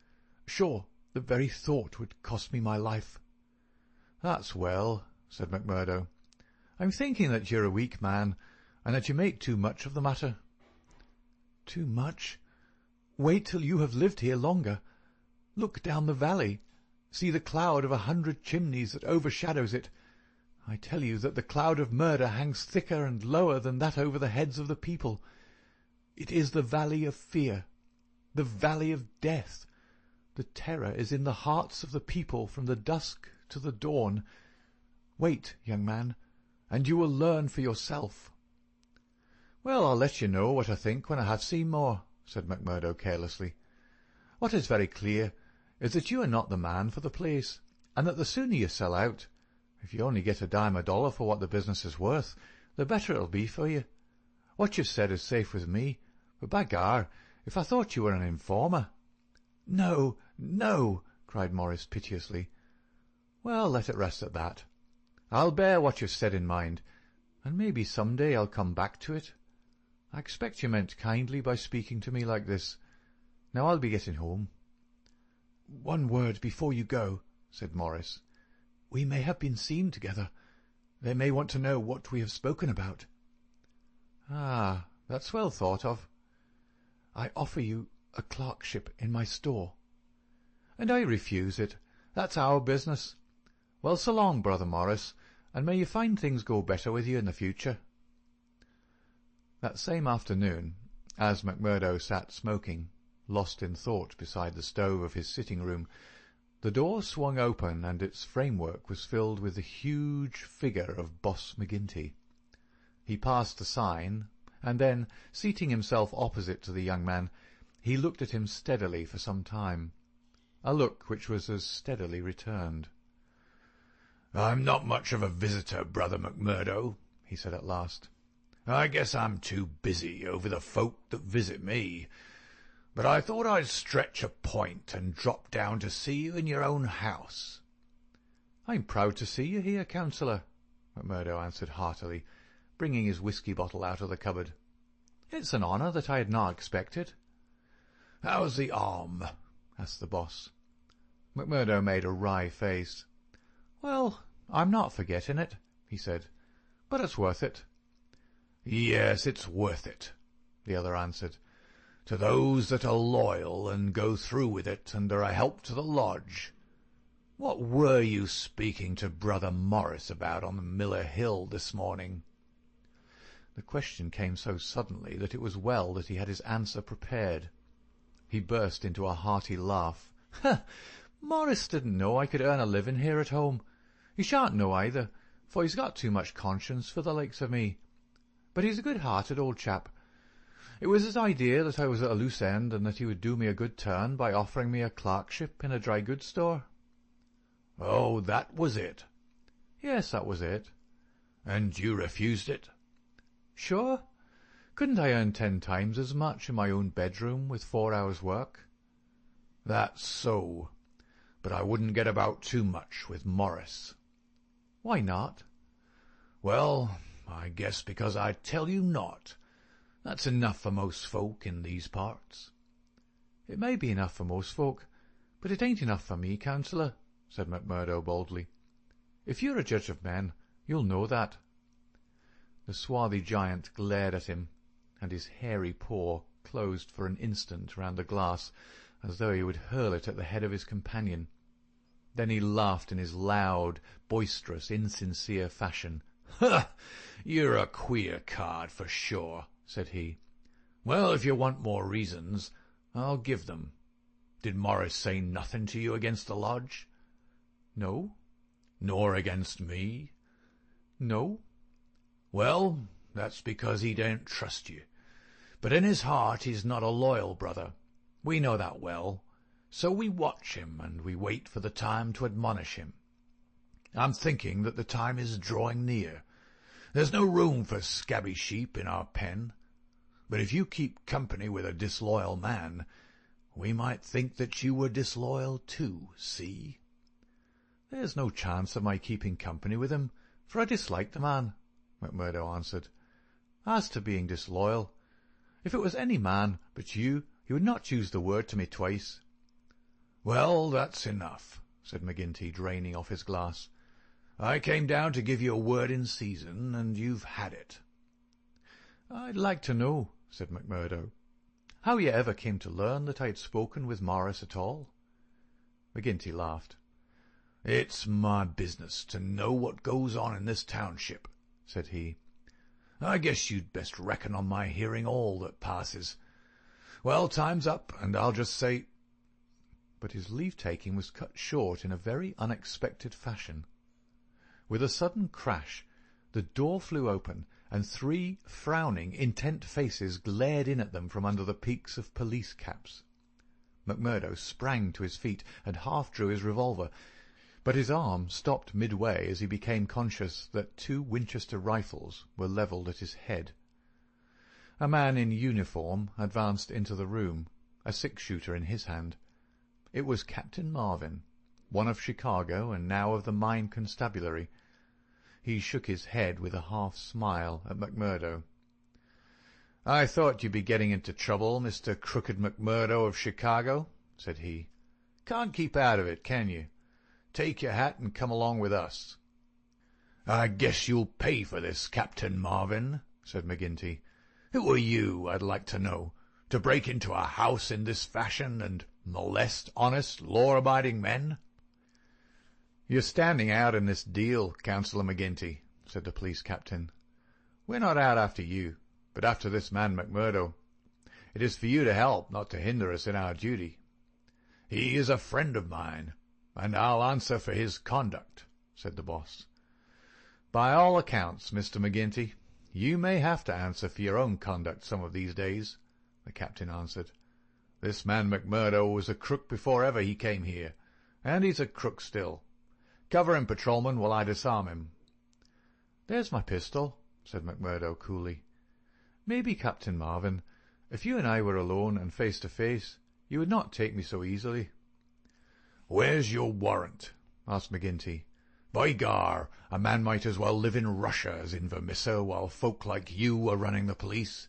B: "Sure, the very thought would cost me my life."
A: "That's well," said McMurdo. "I'm thinking that you're a weak man, and that you make too much of the matter."
B: "Too much? Wait till you have lived here longer. Look down the valley. See the cloud of 100 chimneys that overshadows it. I tell you that the cloud of murder hangs thicker and lower than that over the heads of the people. It is the valley of fear, the valley of death. The terror is in the hearts of the people from the dusk to the dawn. Wait, young man, and you will learn for yourself."
A: "Well, I'll let you know what I think when I have seen more," said McMurdo carelessly. "What is very clear is that you are not the man for the place, and that the sooner you sell out, if you only get a dime a dollar for what the business is worth, the better it'll be for you. What you've said is safe with me, but by gar, if I thought you were an informer—"
B: "No, no!" cried Morris piteously.
A: "Well, let it rest at that. I'll bear what you've said in mind, and maybe some day I'll come back to it. I expect you meant kindly by speaking to me like this. Now I'll be getting home."
B: "One word before you go," said Morris. "We may have been seen together. They may want to know what we have spoken about."
A: "Ah, that's well thought of."
B: "I offer you a clerkship in my store."
A: "And I refuse it. That's our business. Well, so long, Brother Morris, and may you find things go better with you in the future." That same afternoon, as McMurdo sat smoking, lost in thought beside the stove of his sitting-room, the door swung open and its framework was filled with the huge figure of Boss McGinty. He passed the sign, and then, seating himself opposite to the young man, he looked at him steadily for some time, a look which was as steadily returned.
B: "I'm not much of a visitor, Brother McMurdo," he said at last. "I guess I'm too busy over the folk that visit me. But I thought I'd stretch a point and drop down to see you in your own house."
A: "I'm proud to see you here, Councillor," McMurdo answered heartily, bringing his whisky bottle out of the cupboard. "It's an honour that I had not expected."
B: "How's the arm?" asked the boss.
A: McMurdo made a wry face. "Well, I'm not forgetting it," he said, "but it's worth it."
B: "Yes, it's worth it," the other answered, "to those that are loyal and go through with it and are a help to the lodge. What were you speaking to Brother Morris about on the Miller Hill this morning?"
A: The question came so suddenly that it was well that he had his answer prepared. He burst into a hearty laugh. "Morris didn't know I could earn a living here at home. He shan't know either, for he's got too much conscience for the likes of me. But he's a good-hearted old chap. It was his idea that I was at a loose end, and that he would do me a good turn by offering me a clerkship in a dry goods store."
B: "Oh, that was it?"
A: "Yes, that was it."
B: "And you refused it?"
A: "Sure. Couldn't I earn 10 times as much in my own bedroom with 4 hours' work?"
B: "That's so. But I wouldn't get about too much with Morris."
A: "Why not?"
B: "Well, I guess because I tell you not. That's enough for most folk in these parts."
A: "It may be enough for most folk, but it ain't enough for me, Councillor," said McMurdo boldly. "If you're a judge of men, you'll know that." The swarthy giant glared at him, and his hairy paw closed for an instant round the glass, as though he would hurl it at the head of his companion. Then he laughed in his loud, boisterous, insincere fashion.
B: "Ha! You're a queer card, for sure," said he. "Well, if you want more reasons, I'll give them. Did Morris say nothing to you against the lodge?"
A: "No."
B: "Nor against me?"
A: "No."
B: "Well, that's because he don't trust you. But in his heart he's not a loyal brother. We know that well. So we watch him, and we wait for the time to admonish him. I'm thinking that the time is drawing near. There's no room for scabby sheep in our pen. But if you keep company with a disloyal man, we might think that you were disloyal too, see?"
A: "There's no chance of my keeping company with him, for I dislike the man," McMurdo answered. "As to being disloyal, if it was any man but you would not use the word to me twice."
B: "Well, that's enough," said McGinty, draining off his glass. "I came down to give you a word in season, and you've had it."
A: "I'd like to know," said McMurdo, "how you ever came to learn that I had spoken with Morris at all." McGinty laughed.
B: "It's my business to know what goes on in this township," said he. "I guess you'd best reckon on my hearing all that passes. Well, time's up, and I'll just say—"
A: But his leave-taking was cut short in a very unexpected fashion. With a sudden crash, the door flew open, and 3 frowning, intent faces glared in at them from under the peaks of police caps. McMurdo sprang to his feet and half drew his revolver, but his arm stopped midway as he became conscious that 2 Winchester rifles were levelled at his head. A man in uniform advanced into the room, a 6-shooter in his hand. It was Captain Marvin, one of Chicago and now of the Mine Constabulary. He shook his head with a half-smile at McMurdo.
B: "I thought you'd be getting into trouble, Mr. Crooked McMurdo of Chicago," said he. "Can't keep out of it, can you? Take your hat and come along with us." "I guess you'll pay for this, Captain Marvin," said McGinty. "Who are you, I'd like to know, to break into a house in this fashion and molest honest, law-abiding men?"
A: "You're standing out in this deal, Councillor McGinty," said the police captain. "We're not out after you, but after this man McMurdo. It is for you to help, not to hinder us in our duty."
B: "He is a friend of mine, and I'll answer for his conduct," said the boss.
A: "By all accounts, Mr. McGinty, you may have to answer for your own conduct some of these days," the captain answered. "This man McMurdo was a crook before ever he came here, and he's a crook still. Cover him, patrolman, while I disarm him." "There's my pistol," said McMurdo coolly. "Maybe, Captain Marvin, if you and I were alone and face to face, you would not take me so easily."
B: "Where's your warrant?" asked McGinty. "By gar, a man might as well live in Russia as in Vermissa while folk like you are running the police.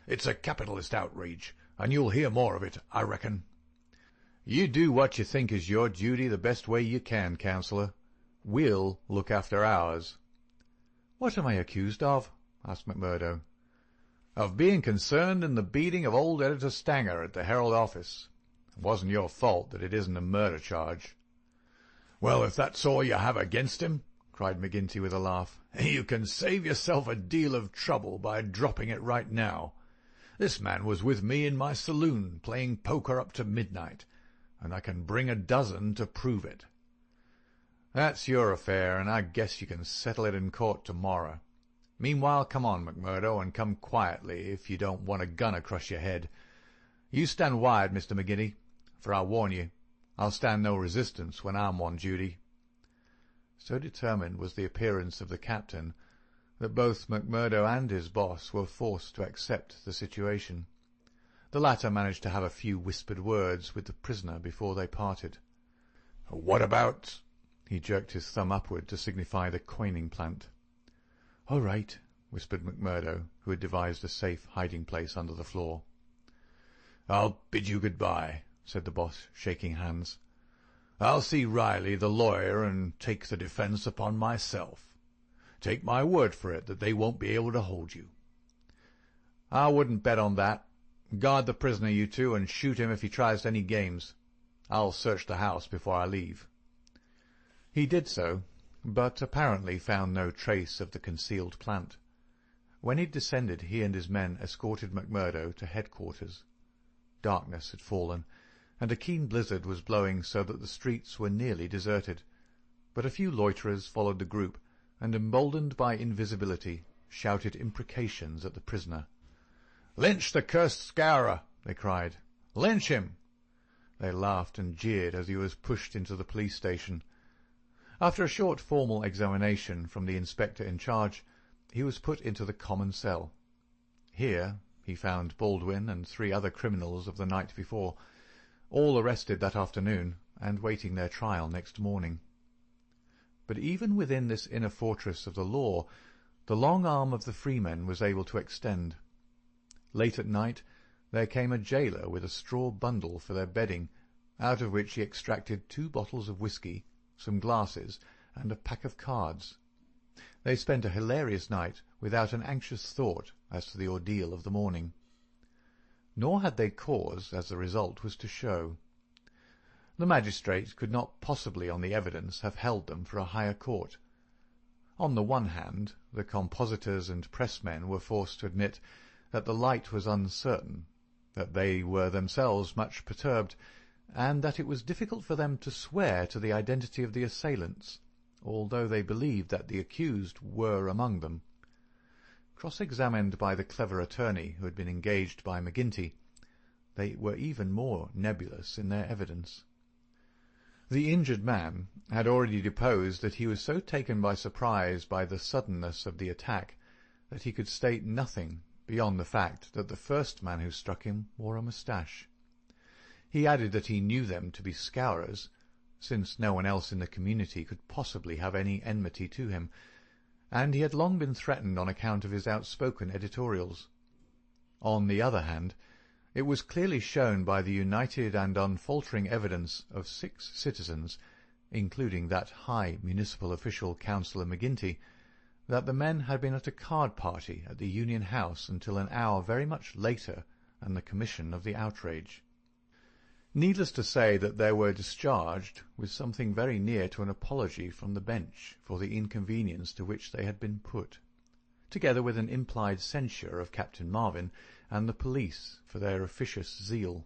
B: It's a capitalist outrage, and you'll hear more of it, I reckon."
A: "You do what you think is your duty the best way you can, Councillor. We'll look after ours." "What am I accused of?" asked McMurdo. "Of being concerned in the beating of old Editor Stanger at the Herald office. It wasn't your fault that it isn't a murder charge."
B: "Well, if that's all you have against him," cried McGinty with a laugh, "you can save yourself a deal of trouble by dropping it right now. This man was with me in my saloon playing poker up to midnight, and I can bring a dozen to prove it."
A: "That's your affair, and I guess you can settle it in court tomorrow. Meanwhile, come on, McMurdo, and come quietly if you don't want a gun across your head. You stand wide, Mr. McGinty, for I'll warn you, I'll stand no resistance when I'm on duty." So determined was the appearance of the captain that both McMurdo and his boss were forced to accept the situation. The latter managed to have a few whispered words with the prisoner before they parted.
B: "What about—"
A: He jerked his thumb upward to signify the coining plant. "All right," whispered McMurdo, who had devised a safe hiding-place under the floor.
B: "I'll bid you good-bye," said the boss, shaking hands. "I'll see Riley, the lawyer, and take the defence upon myself. Take my word for it that they won't be able to hold you."
A: "I wouldn't bet on that. Guard the prisoner, you two, and shoot him if he tries any games. I'll search the house before I leave." He did so, but apparently found no trace of the concealed plant. When he descended, he and his men escorted McMurdo to headquarters. Darkness had fallen, and a keen blizzard was blowing so that the streets were nearly deserted, but a few loiterers followed the group, and, emboldened by invisibility, shouted imprecations at the prisoner.
B: "Lynch the cursed scourer!" they cried. "Lynch him!"
A: They laughed and jeered as he was pushed into the police station. After a short formal examination from the inspector in charge, he was put into the common cell. Here he found Baldwin and 3 other criminals of the night before, all arrested that afternoon and waiting their trial next morning. But even within this inner fortress of the law, the long arm of the freemen was able to extend. Late at night there came a jailer with a straw bundle for their bedding, out of which he extracted 2 bottles of whisky, some glasses, and a pack of cards. They spent a hilarious night without an anxious thought as to the ordeal of the morning. Nor had they cause, as the result was to show. The magistrate could not possibly on the evidence have held them for a higher court. On the one hand, the compositors and pressmen were forced to admit that the light was uncertain, that they were themselves much perturbed, and that it was difficult for them to swear to the identity of the assailants, although they believed that the accused were among them. Cross-examined by the clever attorney who had been engaged by McGinty, they were even more nebulous in their evidence. The injured man had already deposed that he was so taken by surprise by the suddenness of the attack that he could state nothing beyond the fact that the first man who struck him wore a moustache. He added that he knew them to be scourers, since no one else in the community could possibly have any enmity to him, and he had long been threatened on account of his outspoken editorials. On the other hand, it was clearly shown by the united and unfaltering evidence of 6 citizens, including that high municipal official, Councillor McGinty, that the men had been at a card party at the Union House until an hour very much later than the commission of the outrage. Needless to say that they were discharged with something very near to an apology from the bench for the inconvenience to which they had been put, together with an implied censure of Captain Marvin and the police for their officious zeal.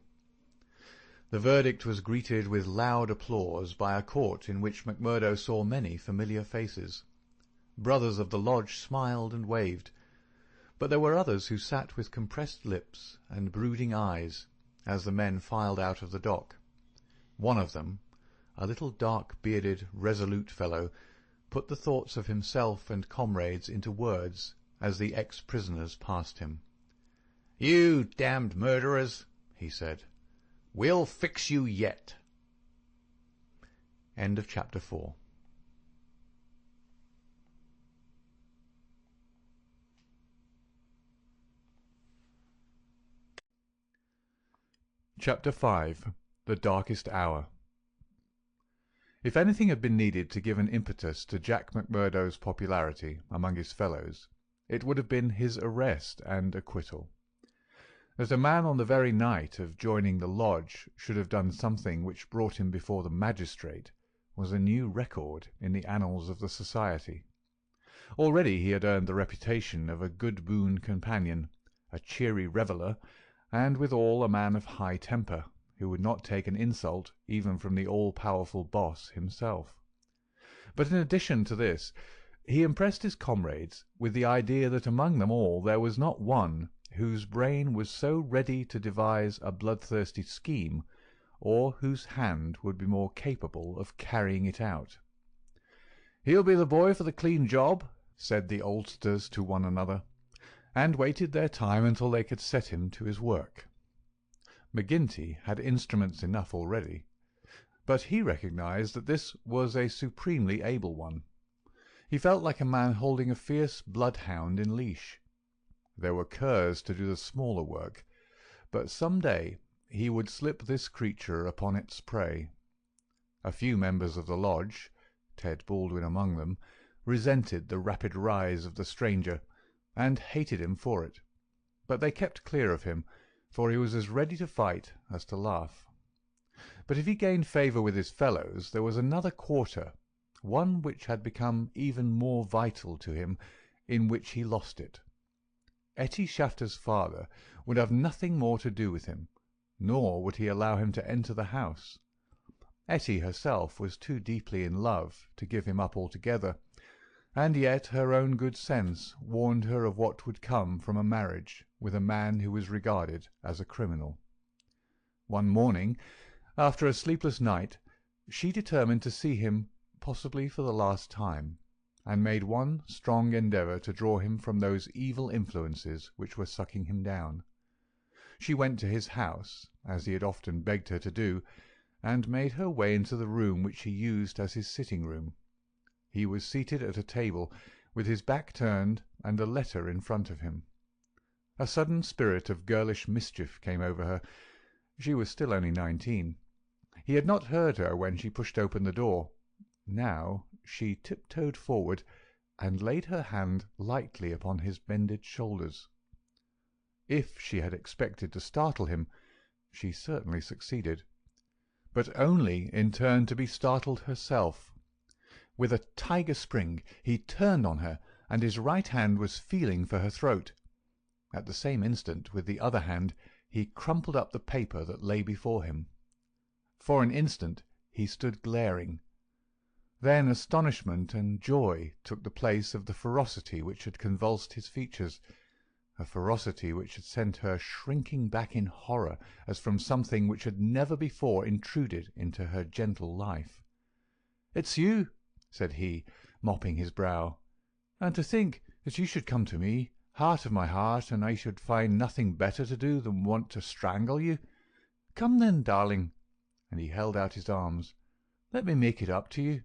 A: The verdict was greeted with loud applause by a court in which McMurdo saw many familiar faces. Brothers of the lodge smiled and waved, but there were others who sat with compressed lips and brooding eyes as the men filed out of the dock. One of them, a little dark-bearded, resolute fellow, put the thoughts of himself and comrades into words as the ex-prisoners passed him. "You damned murderers," he said. "We'll fix you yet." End of chapter 4. Chapter 5. The Darkest Hour. If anything had been needed to give an impetus to Jack McMurdo's popularity among his fellows, it would have been his arrest and acquittal. That a man on the very night of joining the lodge should have done something which brought him before the magistrate was a new record in the annals of the society. Already he had earned the reputation of a good boon companion, a cheery reveller, and withal a man of high temper, who would not take an insult even from the all-powerful boss himself. But in addition to this, he impressed his comrades with the idea that among them all there was not one whose brain was so ready to devise a bloodthirsty scheme, or whose hand would be more capable of carrying it out. "He'll be the boy for the clean job," said the oldsters to one another, and waited their time until they could set him to his work. McGinty had instruments enough already, but he recognized that this was a supremely able one. He felt like a man holding a fierce bloodhound in leash. There were curs to do the smaller work, but some day he would slip this creature upon its prey. A few members of the lodge, Ted Baldwin among them, resented the rapid rise of the stranger, and hated him for it, but they kept clear of him, for he was as ready to fight as to laugh. But if he gained favour with his fellows, there was another quarter, one which had become even more vital to him, in which he lost it. Etty Shafter's father would have nothing more to do with him, nor would he allow him to enter the house. Etty herself was too deeply in love to give him up altogether, and yet her own good sense warned her of what would come from a marriage with a man who was regarded as a criminal. One morning, after a sleepless night, she determined to see him, possibly for the last time, and made one strong endeavour to draw him from those evil influences which were sucking him down. She went to his house, as he had often begged her to do, and made her way into the room which he used as his sitting-room. He was seated at a table, with his back turned and a letter in front of him. A sudden spirit of girlish mischief came over her. She was still only 19. He had not heard her when she pushed open the door. Now she tiptoed forward and laid her hand lightly upon his bended shoulders. If she had expected to startle him, she certainly succeeded, but only in turn to be startled herself. With a tiger spring he turned on her, and his right hand was feeling for her throat. At the same instant, with the other hand, he crumpled up the paper that lay before him. For an instant he stood glaring. Then astonishment and joy took the place of the ferocity which had convulsed his features, a ferocity which had sent her shrinking back in horror as from something which had never before intruded into her gentle life. "It's you," said he, mopping his brow. "And to think that you should come to me, heart of my heart, and I should find nothing better to do than want to strangle you. Come then, darling," and he held out his arms. "Let me make it up to you."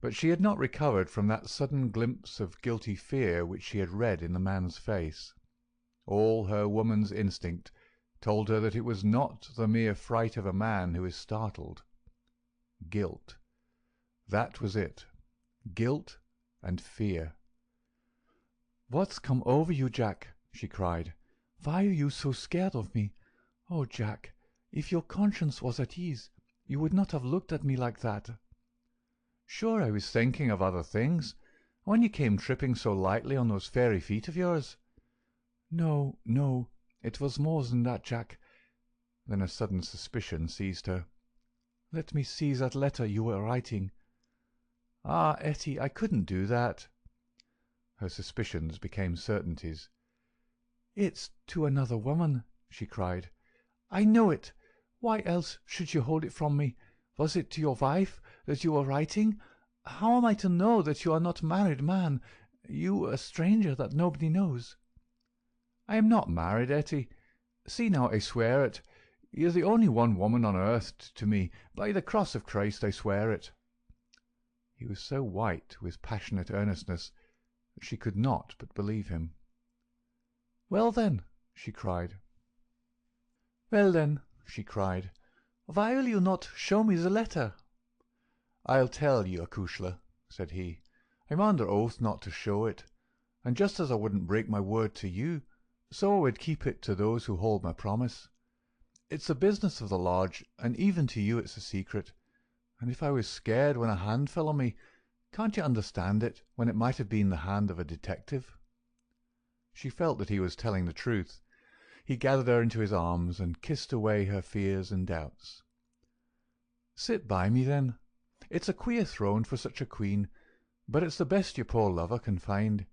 A: But she had not recovered from that sudden glimpse of guilty fear which she had read in the man's face. All her woman's instinct told her that it was not the mere fright of a man who is startled. Guilt. That was it. Guilt and fear. "What's come over you, Jack?" she cried. "Why are you so scared of me? Oh, Jack, if your conscience was at ease, you would not have looked at me like that." "Sure, I was thinking of other things, when you came tripping so lightly on those fairy feet of yours." "No, no, it was more than that, Jack." Then a sudden suspicion seized her. "Let me see that letter you were writing." "Ah, Etty, I couldn't do that." Her suspicions became certainties. "It's to another woman," she cried. "I know it. Why else should you hold it from me? Was it to your wife that you were writing? How am I to know that you are not a married man, you a stranger that nobody knows?" "I am not married, Etty. See now, I swear it. You're the only one woman on earth to me. By the cross of Christ, I swear it." He was so white with passionate earnestness that she could not but believe him. "Well then," she cried. "Well then," she cried, "why will you not show me the letter?" "I'll tell you, acushla," said he. "I'm under oath not to show it, and just as I wouldn't break my word to you, so I would keep it to those who hold my promise. It's the business of the lodge, and even to you it's a secret, and if I was scared when a hand fell on me, can't you understand it when it might have been the hand of a detective?" She felt that he was telling the truth. He gathered her into his arms and kissed away her fears and doubts. "Sit by me, then. It's a queer throne for such a queen, but it's the best your poor lover can find.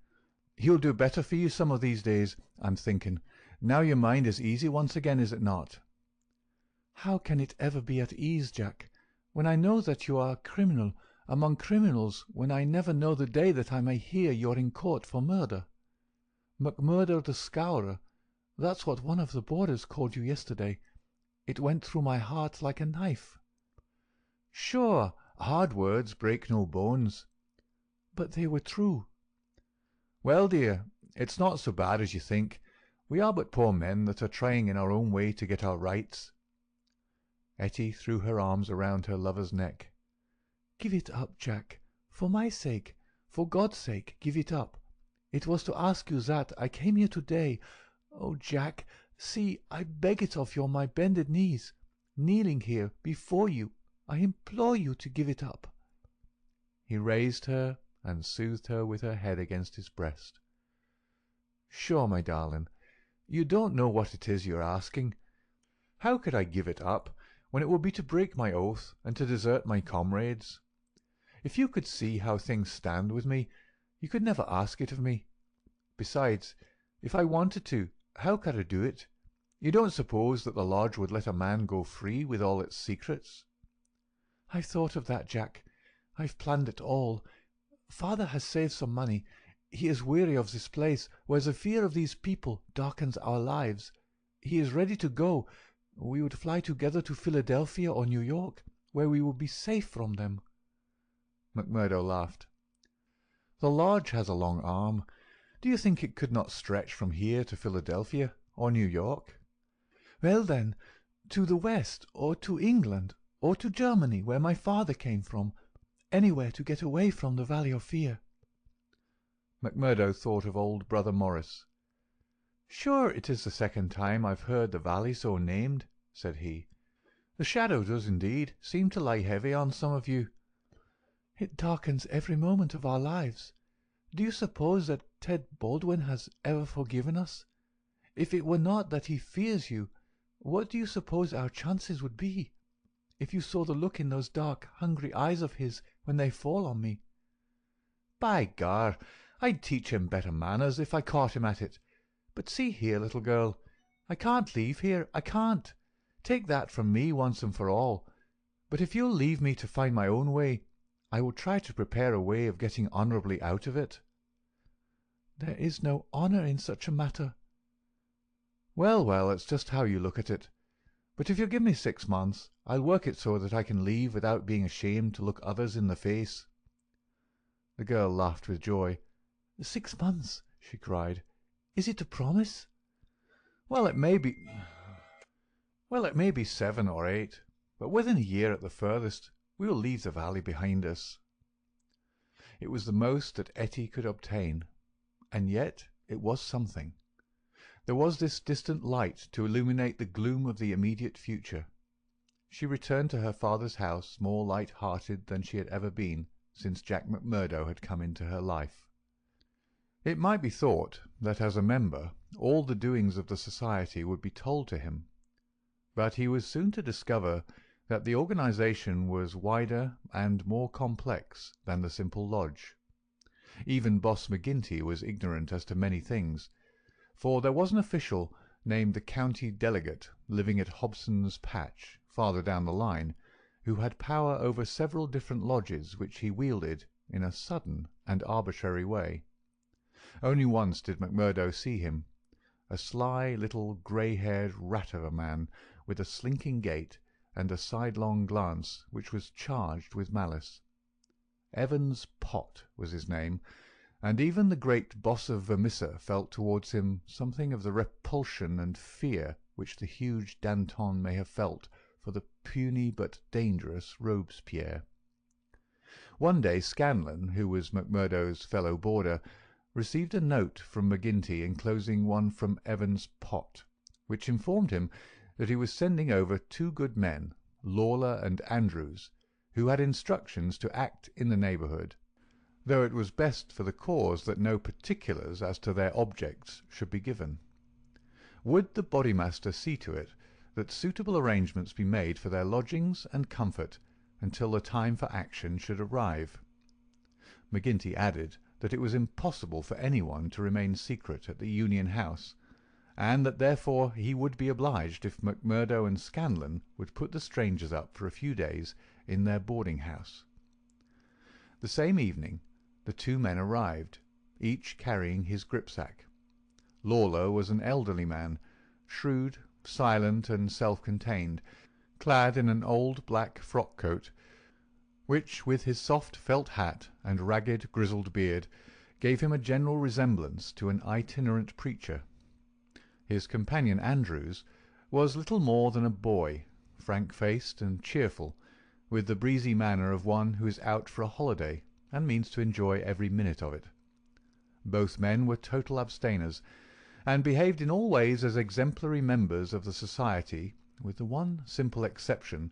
A: He'll do better for you some of these days, I'm thinking. Now your mind is easy once again, is it not?" "How can it ever be at ease, Jack, when I know that you are a criminal among criminals, when I never know the day that I may hear you're in court for murder? Macmurdo the Scourer,
C: That's what one of the boarders called you yesterday. It went through my heart like a knife."
B: "Sure, hard words break no bones."
C: "But they were true."
B: "Well, dear, it's not so bad as you think. We are but poor men that are trying in our own way to get our rights."
A: Etty threw her arms around her lover's neck.
C: "Give it up, Jack. For my sake, for God's sake, give it up. It was to ask you that I came here today. Oh, Jack, see, I beg it of you on my bended knees, kneeling here before you. I implore you to give it up."
A: He raised her and soothed her with her head against his breast. "Sure, my darling, you don't know what it is you're asking. How could I give it up when it would be to break my oath and to desert my comrades? If you could see how things stand with me, you could never ask it of me. Besides, if I wanted to, how could I do it? You don't suppose that the lodge would let a man go free with all its secrets?"
C: "I've thought of that, Jack. I've planned it all. Father has saved some money. He is weary of this place, where the fear of these people darkens our lives. He is ready to go. We would fly together to Philadelphia or New York, where we would be safe from them."
A: McMurdo laughed. "The lodge has a long arm. Do you think it could not stretch from here to Philadelphia or New York?"
C: "Well, then, to the West, or to England, or to Germany, where my father came from. Anywhere to get away from the Valley of Fear."
A: McMurdo thought of old Brother Morris. "Sure, it is the second time I've heard the valley so named," said he. "The shadow does indeed seem to lie heavy on some of you."
C: "It darkens every moment of our lives. Do you suppose that Ted Baldwin has ever forgiven us? If it were not that he fears you, what do you suppose our chances would be? If you saw the look in those dark, hungry eyes of his when they fall on me."
A: "By gar, I'd teach him better manners if I caught him at it. But see here, little girl, I can't leave here, I can't. Take that from me once and for all. But if you'll leave me to find my own way, I will try to prepare a way of getting honourably out of it."
C: "There is no honour in such a matter."
A: Well, well, it's just how you look at it. But if you'll give me 6 months, I'll work it so that I can leave without being ashamed to look others in the face." The girl laughed with joy.
C: 6 months!" she cried. "Is it a promise?"
A: Well, it may be 7 or 8, but within a year at the furthest we will leave the valley behind us." It was the most that Etty could obtain, and yet it was something. There was this distant light to illuminate the gloom of the immediate future. She returned to her father's house more light-hearted than she had ever been since Jack McMurdo had come into her life. It might be thought that as a member all the doings of the society would be told to him, but he was soon to discover that the organization was wider and more complex than the simple lodge. Even Boss McGinty was ignorant as to many things, for there was an official named the county delegate living at Hobson's Patch, farther down the line, who had power over several different lodges which he wielded in a sudden and arbitrary way. Only once did McMurdo see him, a sly little grey-haired rat of a man with a slinking gait and a sidelong glance which was charged with malice. Evans Pott was his name, and even the great boss of Vermissa felt towards him something of the repulsion and fear which the huge Danton may have felt for the puny but dangerous Robespierre. One day Scanlon, who was McMurdo's fellow boarder, received a note from McGinty enclosing one from Evans Pott, which informed him that he was sending over 2 good men, Lawler and Andrews, who had instructions to act in the neighbourhood, though it was best for the cause that no particulars as to their objects should be given. Would the bodymaster see to it that suitable arrangements be made for their lodgings and comfort until the time for action should arrive? McGinty added that it was impossible for anyone to remain secret at the Union House, and that therefore he would be obliged if McMurdo and Scanlon would put the strangers up for a few days in their boarding-house. The same evening the 2 men arrived, each carrying his gripsack. Lawler was an elderly man, shrewd, silent, and self-contained, clad in an old black frock-coat, which, with his soft felt hat and ragged grizzled beard, gave him a general resemblance to an itinerant preacher. His companion Andrews was little more than a boy, frank-faced and cheerful, with the breezy manner of one who is out for a holiday and means to enjoy every minute of it. Both men were total abstainers, and behaved in all ways as exemplary members of the society, with the one simple exception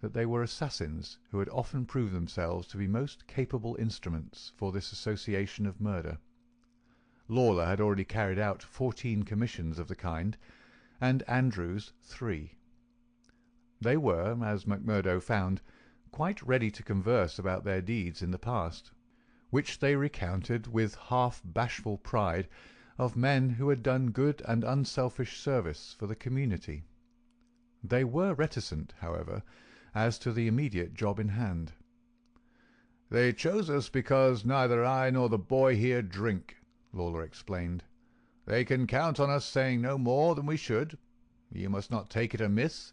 A: that they were assassins who had often proved themselves to be most capable instruments for this association of murder. Lawler had already carried out 14 commissions of the kind, and Andrews 3. They were, as MacMurdo found, quite ready to converse about their deeds in the past, which they recounted with half-bashful pride of men who had done good and unselfish service for the community. They were reticent, however, as to the immediate job in hand.
B: "They chose us because neither I nor the boy here drink," Lawler explained. "They can count on us saying no more than we should. You must not take it amiss,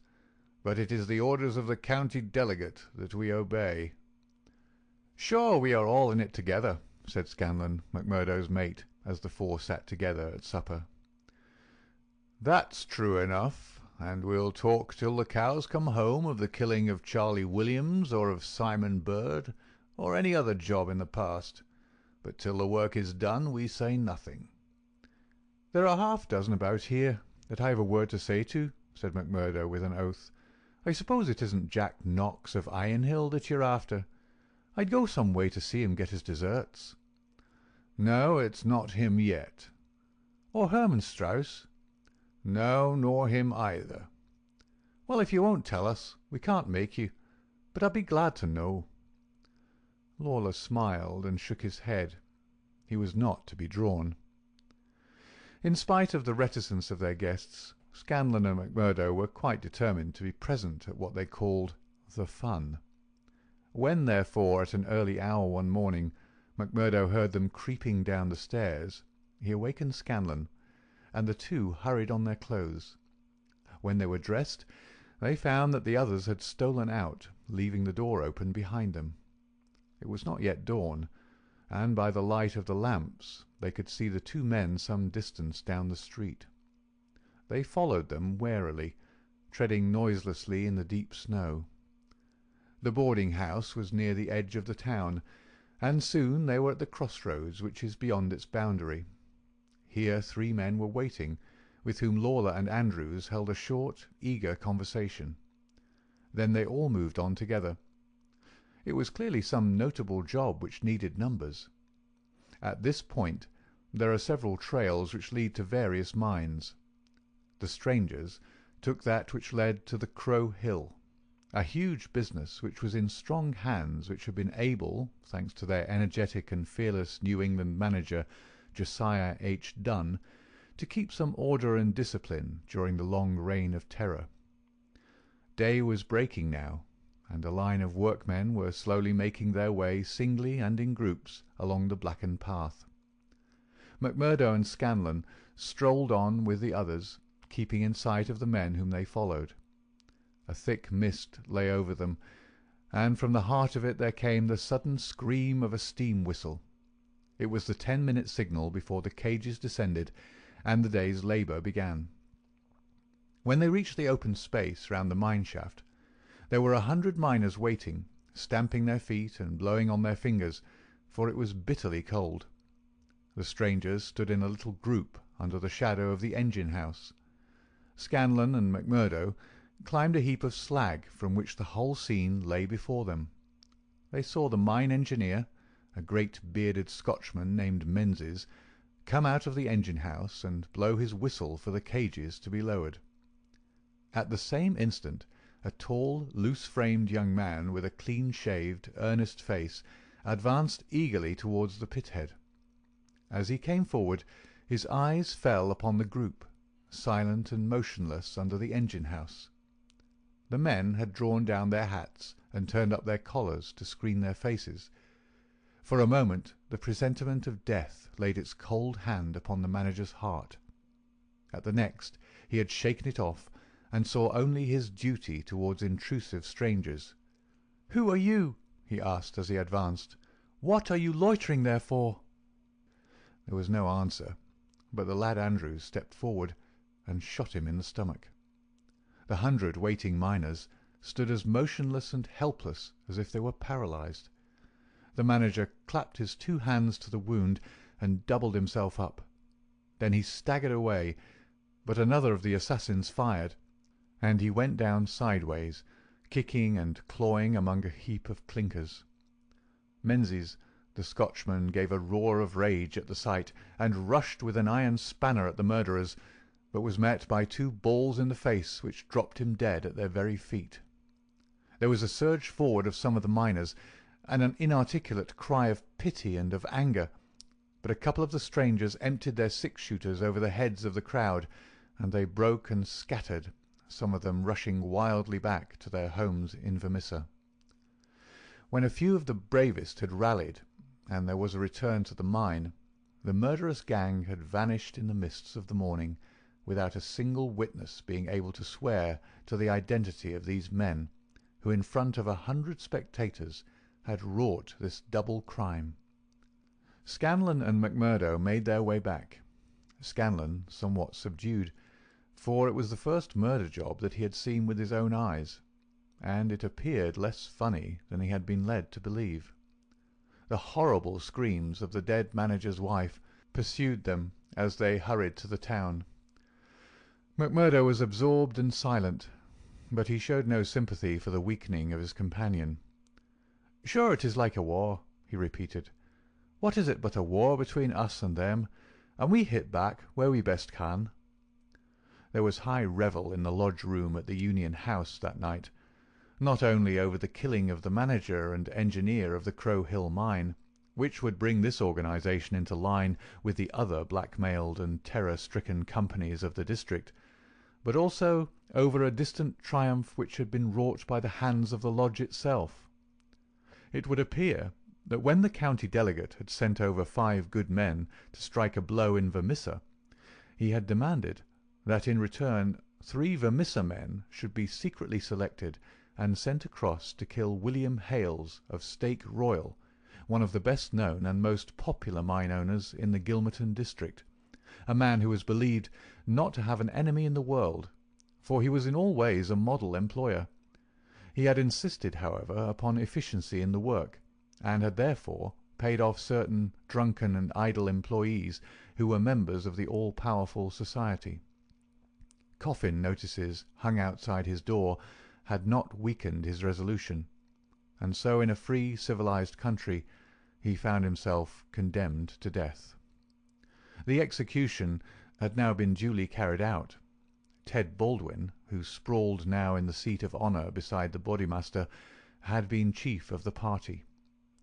B: but it is the orders of the county delegate that we obey."
A: "Sure, we are all in it together," said Scanlon, MacMurdo's mate, as the four sat together at supper.
B: "That's true enough, and we'll talk till the cows come home of the killing of Charlie Williams or of Simon Bird or any other job in the past, but till the work is done we say nothing."
A: "There are half-dozen about here that I have a word to say to," said MacMurdo with an oath. "I suppose it isn't Jack Knox of Ironhill that you're after? I'd go some way to see him get his deserts."
B: "No, it's not him yet."
A: "Or Herman Strauss?"
B: "No, nor him either."
A: "Well, if you won't tell us, we can't make you, but I'd be glad to know." Lawler smiled and shook his head. He was not to be drawn. In spite of the reticence of their guests, Scanlon and MacMurdo were quite determined to be present at what they called the fun. When, therefore, at an early hour one morning, MacMurdo heard them creeping down the stairs, he awakened Scanlon, and the two hurried on their clothes. When they were dressed, they found that the others had stolen out, leaving the door open behind them. It was not yet dawn, and by the light of the lamps they could see the two men some distance down the street. They followed them warily, treading noiselessly in the deep snow. The boarding-house was near the edge of the town, and soon they were at the crossroads which is beyond its boundary. Here 3 men were waiting, with whom Lawler and Andrews held a short, eager conversation. Then they all moved on together. It was clearly some notable job which needed numbers. At this point there are several trails which lead to various mines. The strangers took that which led to the Crow Hill, a huge business which was in strong hands, which had been able, thanks to their energetic and fearless New England manager, Josiah H. Dunn, to keep some order and discipline during the long reign of terror. Day was breaking now, and a line of workmen were slowly making their way singly and in groups along the blackened path. MacMurdo and Scanlon strolled on with the others, keeping in sight of the men whom they followed. A thick mist lay over them, and from the heart of it there came the sudden scream of a steam whistle. It was the 10-minute signal before the cages descended and the day's labour began. When they reached the open space round the mine shaft, there were 100 miners waiting, stamping their feet and blowing on their fingers, for it was bitterly cold. The strangers stood in a little group under the shadow of the engine-house. Scanlon and MacMurdo climbed a heap of slag from which the whole scene lay before them. They saw the mine engineer, a great bearded Scotchman named Menzies, come out of the engine-house and blow his whistle for the cages to be lowered. At the same instant a tall, loose-framed young man with a clean-shaved, earnest face advanced eagerly towards the pit-head. As he came forward, his eyes fell upon the group, silent and motionless under the engine-house. The men had drawn down their hats and turned up their collars to screen their faces. For a moment the presentiment of death laid its cold hand upon the manager's heart. At the next he had shaken it off, and saw only his duty towards intrusive strangers.
C: "Who are you?" he asked as he advanced. "What are you loitering there for?"
A: There was no answer, but the lad Andrews stepped forward and shot him in the stomach. The 100 waiting miners stood as motionless and helpless as if they were paralysed. The manager clapped his 2 hands to the wound and doubled himself up. Then he staggered away, but another of the assassins fired, and he went down sideways, kicking and clawing among a heap of clinkers. Menzies, the Scotchman, gave a roar of rage at the sight, and rushed with an iron spanner at the murderers, but was met by 2 balls in the face which dropped him dead at their very feet. There was a surge forward of some of the miners, and an inarticulate cry of pity and of anger, but a couple of the strangers emptied their 6-shooters over the heads of the crowd, and they broke and scattered, some of them rushing wildly back to their homes in Vermissa. When a few of the bravest had rallied, and there was a return to the mine, the murderous gang had vanished in the mists of the morning, without a single witness being able to swear to the identity of these men, who in front of 100 spectators had wrought this double crime. Scanlon and McMurdo made their way back, Scanlon somewhat subdued, for it was the first murder job that he had seen with his own eyes, and it appeared less funny than he had been led to believe. The horrible screams of the dead manager's wife pursued them as they hurried to the town. McMurdo was absorbed and silent, but he showed no sympathy for the weakening of his companion. "Sure it is like a war," he repeated. "What is it but a war between us and them, and we hit back where we best can." There was high revel in the lodge room at the Union House that night, not only over the killing of the manager and engineer of the Crow Hill mine, which would bring this organisation into line with the other blackmailed and terror-stricken companies of the district, but also over a distant triumph which had been wrought by the hands of the lodge itself. It would appear that when the county delegate had sent over 5 good men to strike a blow in Vermissa, he had demanded that in return 3 Vermissa men should be secretly selected and sent across to kill William Hales of Stake Royal, one of the best known and most popular mine owners in the Gilmerton district, a man who was believed not to have an enemy in the world, for he was in all ways a model employer. He had insisted, however, upon efficiency in the work, and had therefore paid off certain drunken and idle employees who were members of the all-powerful society. Coffin notices hung outside his door had not weakened his resolution, and so in a free civilized country he found himself condemned to death. The execution had now been duly carried out. Ted Baldwin, who sprawled now in the seat of honour beside the bodymaster, had been chief of the party.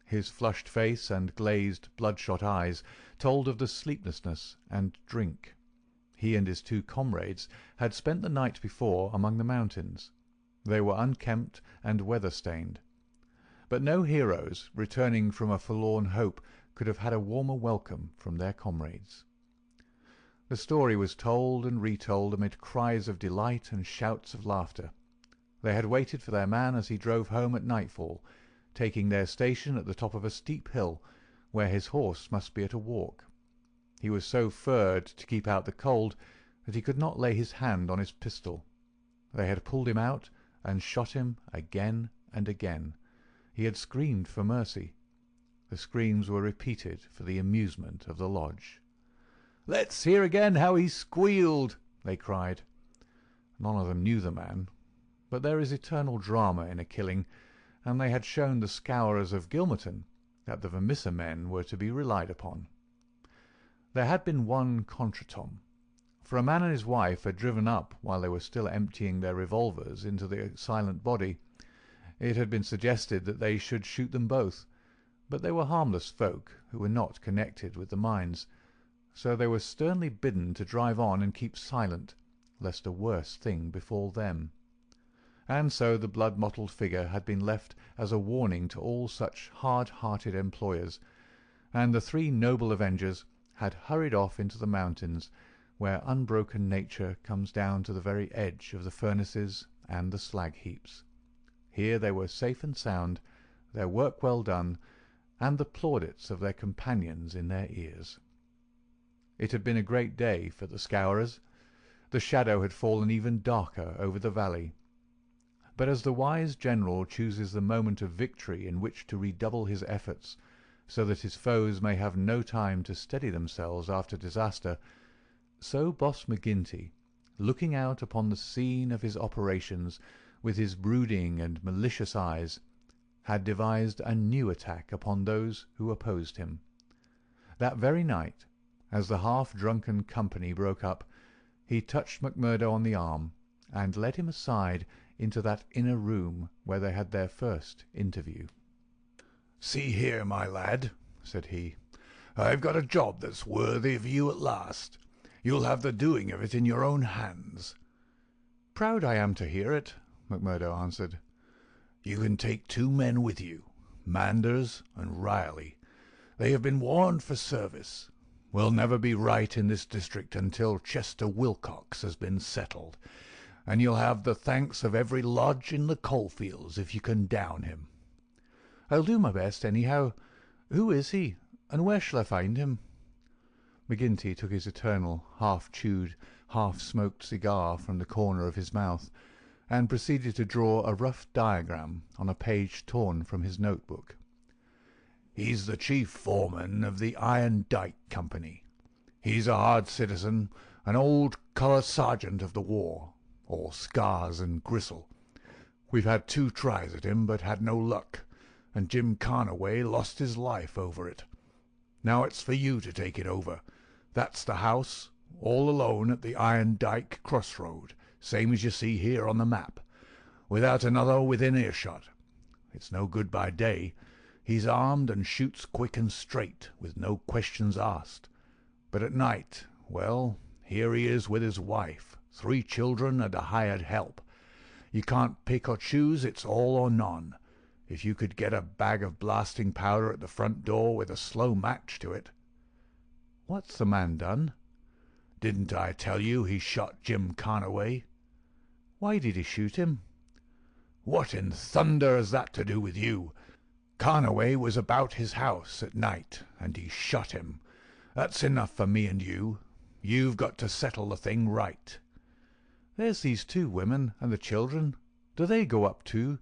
A: His flushed face and glazed, bloodshot eyes told of the sleeplessness and drink. He and his 2 comrades had spent the night before among the mountains. They were unkempt and weather-stained. But no heroes, returning from a forlorn hope, could have had a warmer welcome from their comrades. The story was told and retold amid cries of delight and shouts of laughter. They had waited for their man as he drove home at nightfall, taking their station at the top of a steep hill, where his horse must be at a walk. He was so furred to keep out the cold that he could not lay his hand on his pistol. They had pulled him out and shot him again and again. He had screamed for mercy. The screams were repeated for the amusement of the lodge. "Let's hear again how he squealed," they cried. None of them knew the man, but there is eternal drama in a killing, and they had shown the scourers of Gilmerton that the Vermissa men were to be relied upon. There had been one contretemps, for a man and his wife had driven up while they were still emptying their revolvers into the silent body. It had been suggested that they should shoot them both, but they were harmless folk who were not connected with the mines, so they were sternly bidden to drive on and keep silent, lest a worse thing befall them. And so the blood-mottled figure had been left as a warning to all such hard-hearted employers, and the 3 noble avengers had hurried off into the mountains, where unbroken nature comes down to the very edge of the furnaces and the slag heaps. Here they were safe and sound, their work well done, and the plaudits of their companions in their ears. It had been a great day for the Scourers. The shadow had fallen even darker over the valley. But as the wise general chooses the moment of victory in which to redouble his efforts, so that his foes may have no time to steady themselves after disaster, so Boss McGinty, looking out upon the scene of his operations with his brooding and malicious eyes, had devised a new attack upon those who opposed him. That very night, as the half-drunken company broke up, he touched McMurdo on the arm, and led him aside into that inner room where they had their first interview.
B: "See here, my lad," said he, "I've got a job that's worthy of you at last. You'll have the doing of it in your own hands."
A: "Proud I am to hear it," McMurdo answered.
B: "You can take 2 men with you, Manders and Riley. They have been warned for service. We'll never be right in this district until Chester Wilcox has been settled, and you'll have the thanks of every lodge in the coalfields if you can down him."
A: "I'll do my best, anyhow. Who is he, and where shall I find him?" McGinty took his eternal, half-chewed, half-smoked cigar from the corner of his mouth, and proceeded to draw a rough diagram on a page torn from his notebook.
B: "He's the chief foreman of the Iron Dyke Company. He's a hard citizen, an old colour sergeant of the war, all scars and gristle. We've had 2 tries at him, but had no luck, and Jim Carnaway lost his life over it. Now it's for you to take it over. That's the house, all alone at the Iron Dyke crossroad, same as you see here on the map, without another within earshot. It's no good by day. He's armed and shoots quick and straight, with no questions asked. But at night, well, here he is with his wife, 3 children, and a hired help. You can't pick or choose, it's all or none. If you could get a bag of blasting powder at the front door with a slow match to it."
A: "What's the man done?"
B: "Didn't I tell you he shot Jim Carnaway?"
A: "Why did he shoot him?"
B: "What in thunder has that to do with you? Carnaway was about his house at night, and he shot him. That's enough for me and you. You've got to settle the thing right."
A: "There's these 2 women and the children. Do they go up too?"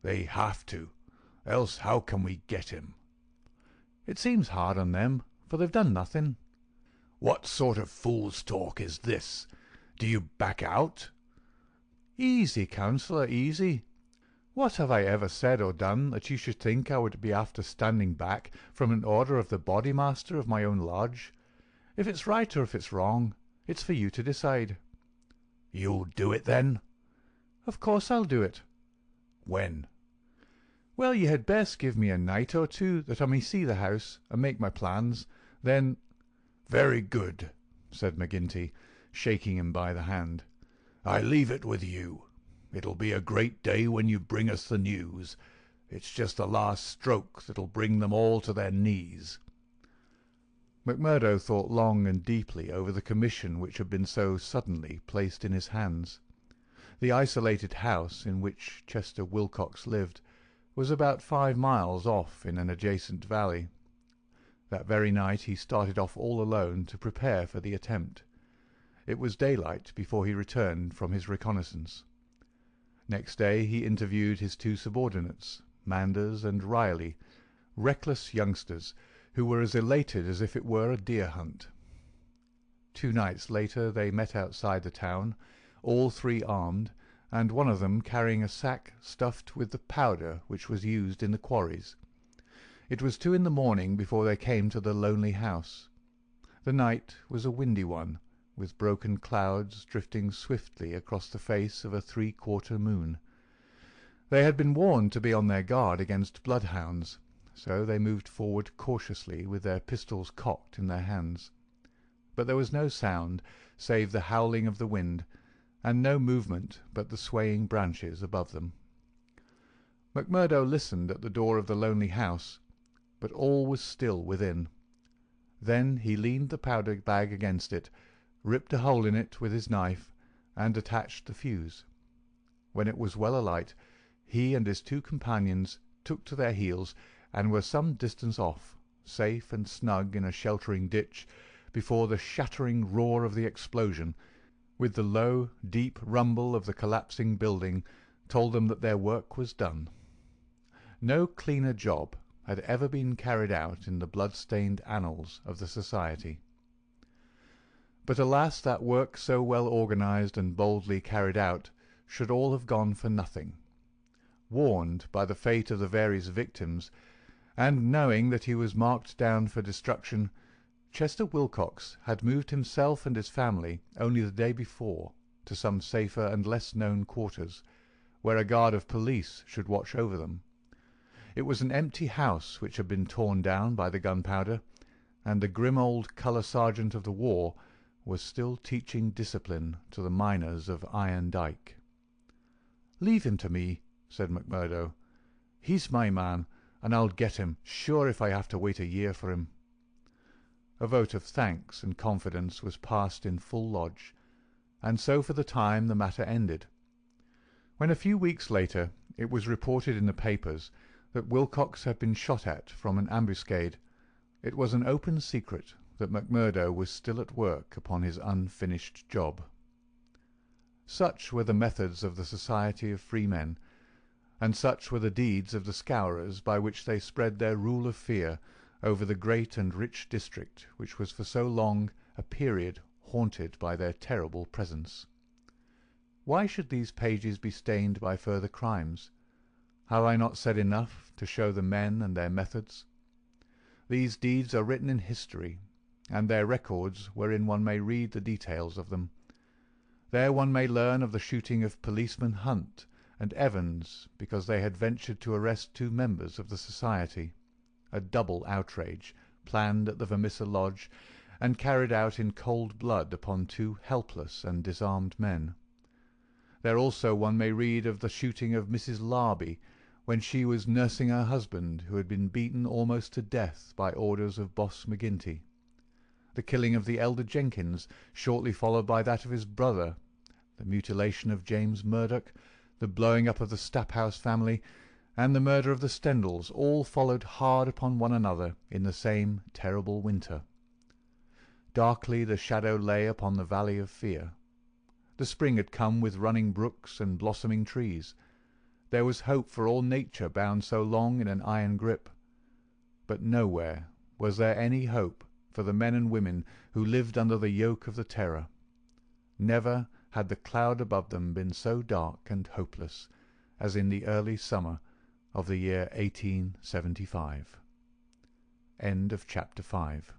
B: "They have to. Else how can we get him?"
A: "It seems hard on them, for they've done nothing."
B: "What sort of fool's talk is this? Do you back out?"
A: "Easy, councillor, easy. What have I ever said or done that you should think I would be after standing back from an order of the bodymaster of my own lodge? If it's right or if it's wrong, it's for you to decide."
B: "You'll do it, then?"
A: "Of course I'll do it."
B: "When?"
A: "Well, you had best give me a night or 2 that I may see the house and make my plans. Then—"
B: "Very good,"
A: said McGinty, shaking him by the hand.
B: "I leave it with you. It'll be a great day when you bring us the news. It's just the last stroke that'll bring them all to their knees."
A: McMurdo thought long and deeply over the commission which had been so suddenly placed in his hands. The isolated house in which Chester Wilcox lived was about 5 miles off in an adjacent valley. That very night he started off all alone to prepare for the attempt. It was daylight before he returned from his reconnaissance. Next day he interviewed his 2 subordinates, Manders and Riley, reckless youngsters who were as elated as if it were a deer hunt. 2 nights later they met outside the town, all 3 armed, and one of them carrying a sack stuffed with the powder which was used in the quarries. It was 2 in the morning before they came to the lonely house. The night was a windy one, with broken clouds drifting swiftly across the face of a 3/4 moon. They had been warned to be on their guard against bloodhounds, so they moved forward cautiously with their pistols cocked in their hands. But there was no sound save the howling of the wind, and no movement but the swaying branches above them. McMurdo listened at the door of the lonely house, but all was still within. Then he leaned the powder bag against it, ripped a hole in it with his knife, and attached the fuse. When it was well alight, he and his 2 companions took to their heels and were some distance off, safe and snug in a sheltering ditch, before the shattering roar of the explosion, with the low, deep rumble of the collapsing building, told them that their work was done. No cleaner job had ever been carried out in the blood-stained annals of the Society. But alas, that work so well organized and boldly carried out should all have gone for nothing. Warned by the fate of the various victims, and knowing that he was marked down for destruction, Chester Wilcox had moved himself and his family only the day before to some safer and less known quarters, where a guard of police should watch over them. It was an empty house which had been torn down by the gunpowder, and the grim old colour sergeant of the war was still teaching discipline to the miners of Iron Dyke. "Leave him to me," said McMurdo. "He's my man, and I'll get him, sure, if I have to wait a year for him." A vote of thanks and confidence was passed in full lodge, and so for the time the matter ended. When a few weeks later it was reported in the papers that Wilcox had been shot at from an ambuscade, it was an open secret that McMurdo was still at work upon his unfinished job. Such were the methods of the Society of Free Men, and such were the deeds of the Scourers by which they spread their rule of fear over the great and rich district which was for so long a period haunted by their terrible presence. Why should these pages be stained by further crimes? Have I not said enough to show the men and their methods? These deeds are written in history, and their records wherein one may read the details of them. There one may learn of the shooting of policemen Hunt and Evans because they had ventured to arrest 2 members of the Society, a double outrage planned at the Vermissa Lodge and carried out in cold blood upon 2 helpless and disarmed men. There also one may read of the shooting of Mrs. Larby when she was nursing her husband, who had been beaten almost to death by orders of Boss McGinty, the killing of the elder Jenkins, shortly followed by that of his brother, the mutilation of James Murdoch, the blowing up of the Staphouse family, and the murder of the Stendals, all followed hard upon one another in the same terrible winter. Darkly the shadow lay upon the valley of fear. The spring had come with running brooks and blossoming trees. There was hope for all nature bound so long in an iron grip. But nowhere was there any hope for the men and women who lived under the yoke of the terror. Never had the cloud above them been so dark and hopeless as in the early summer of the year 1875. End of chapter 5.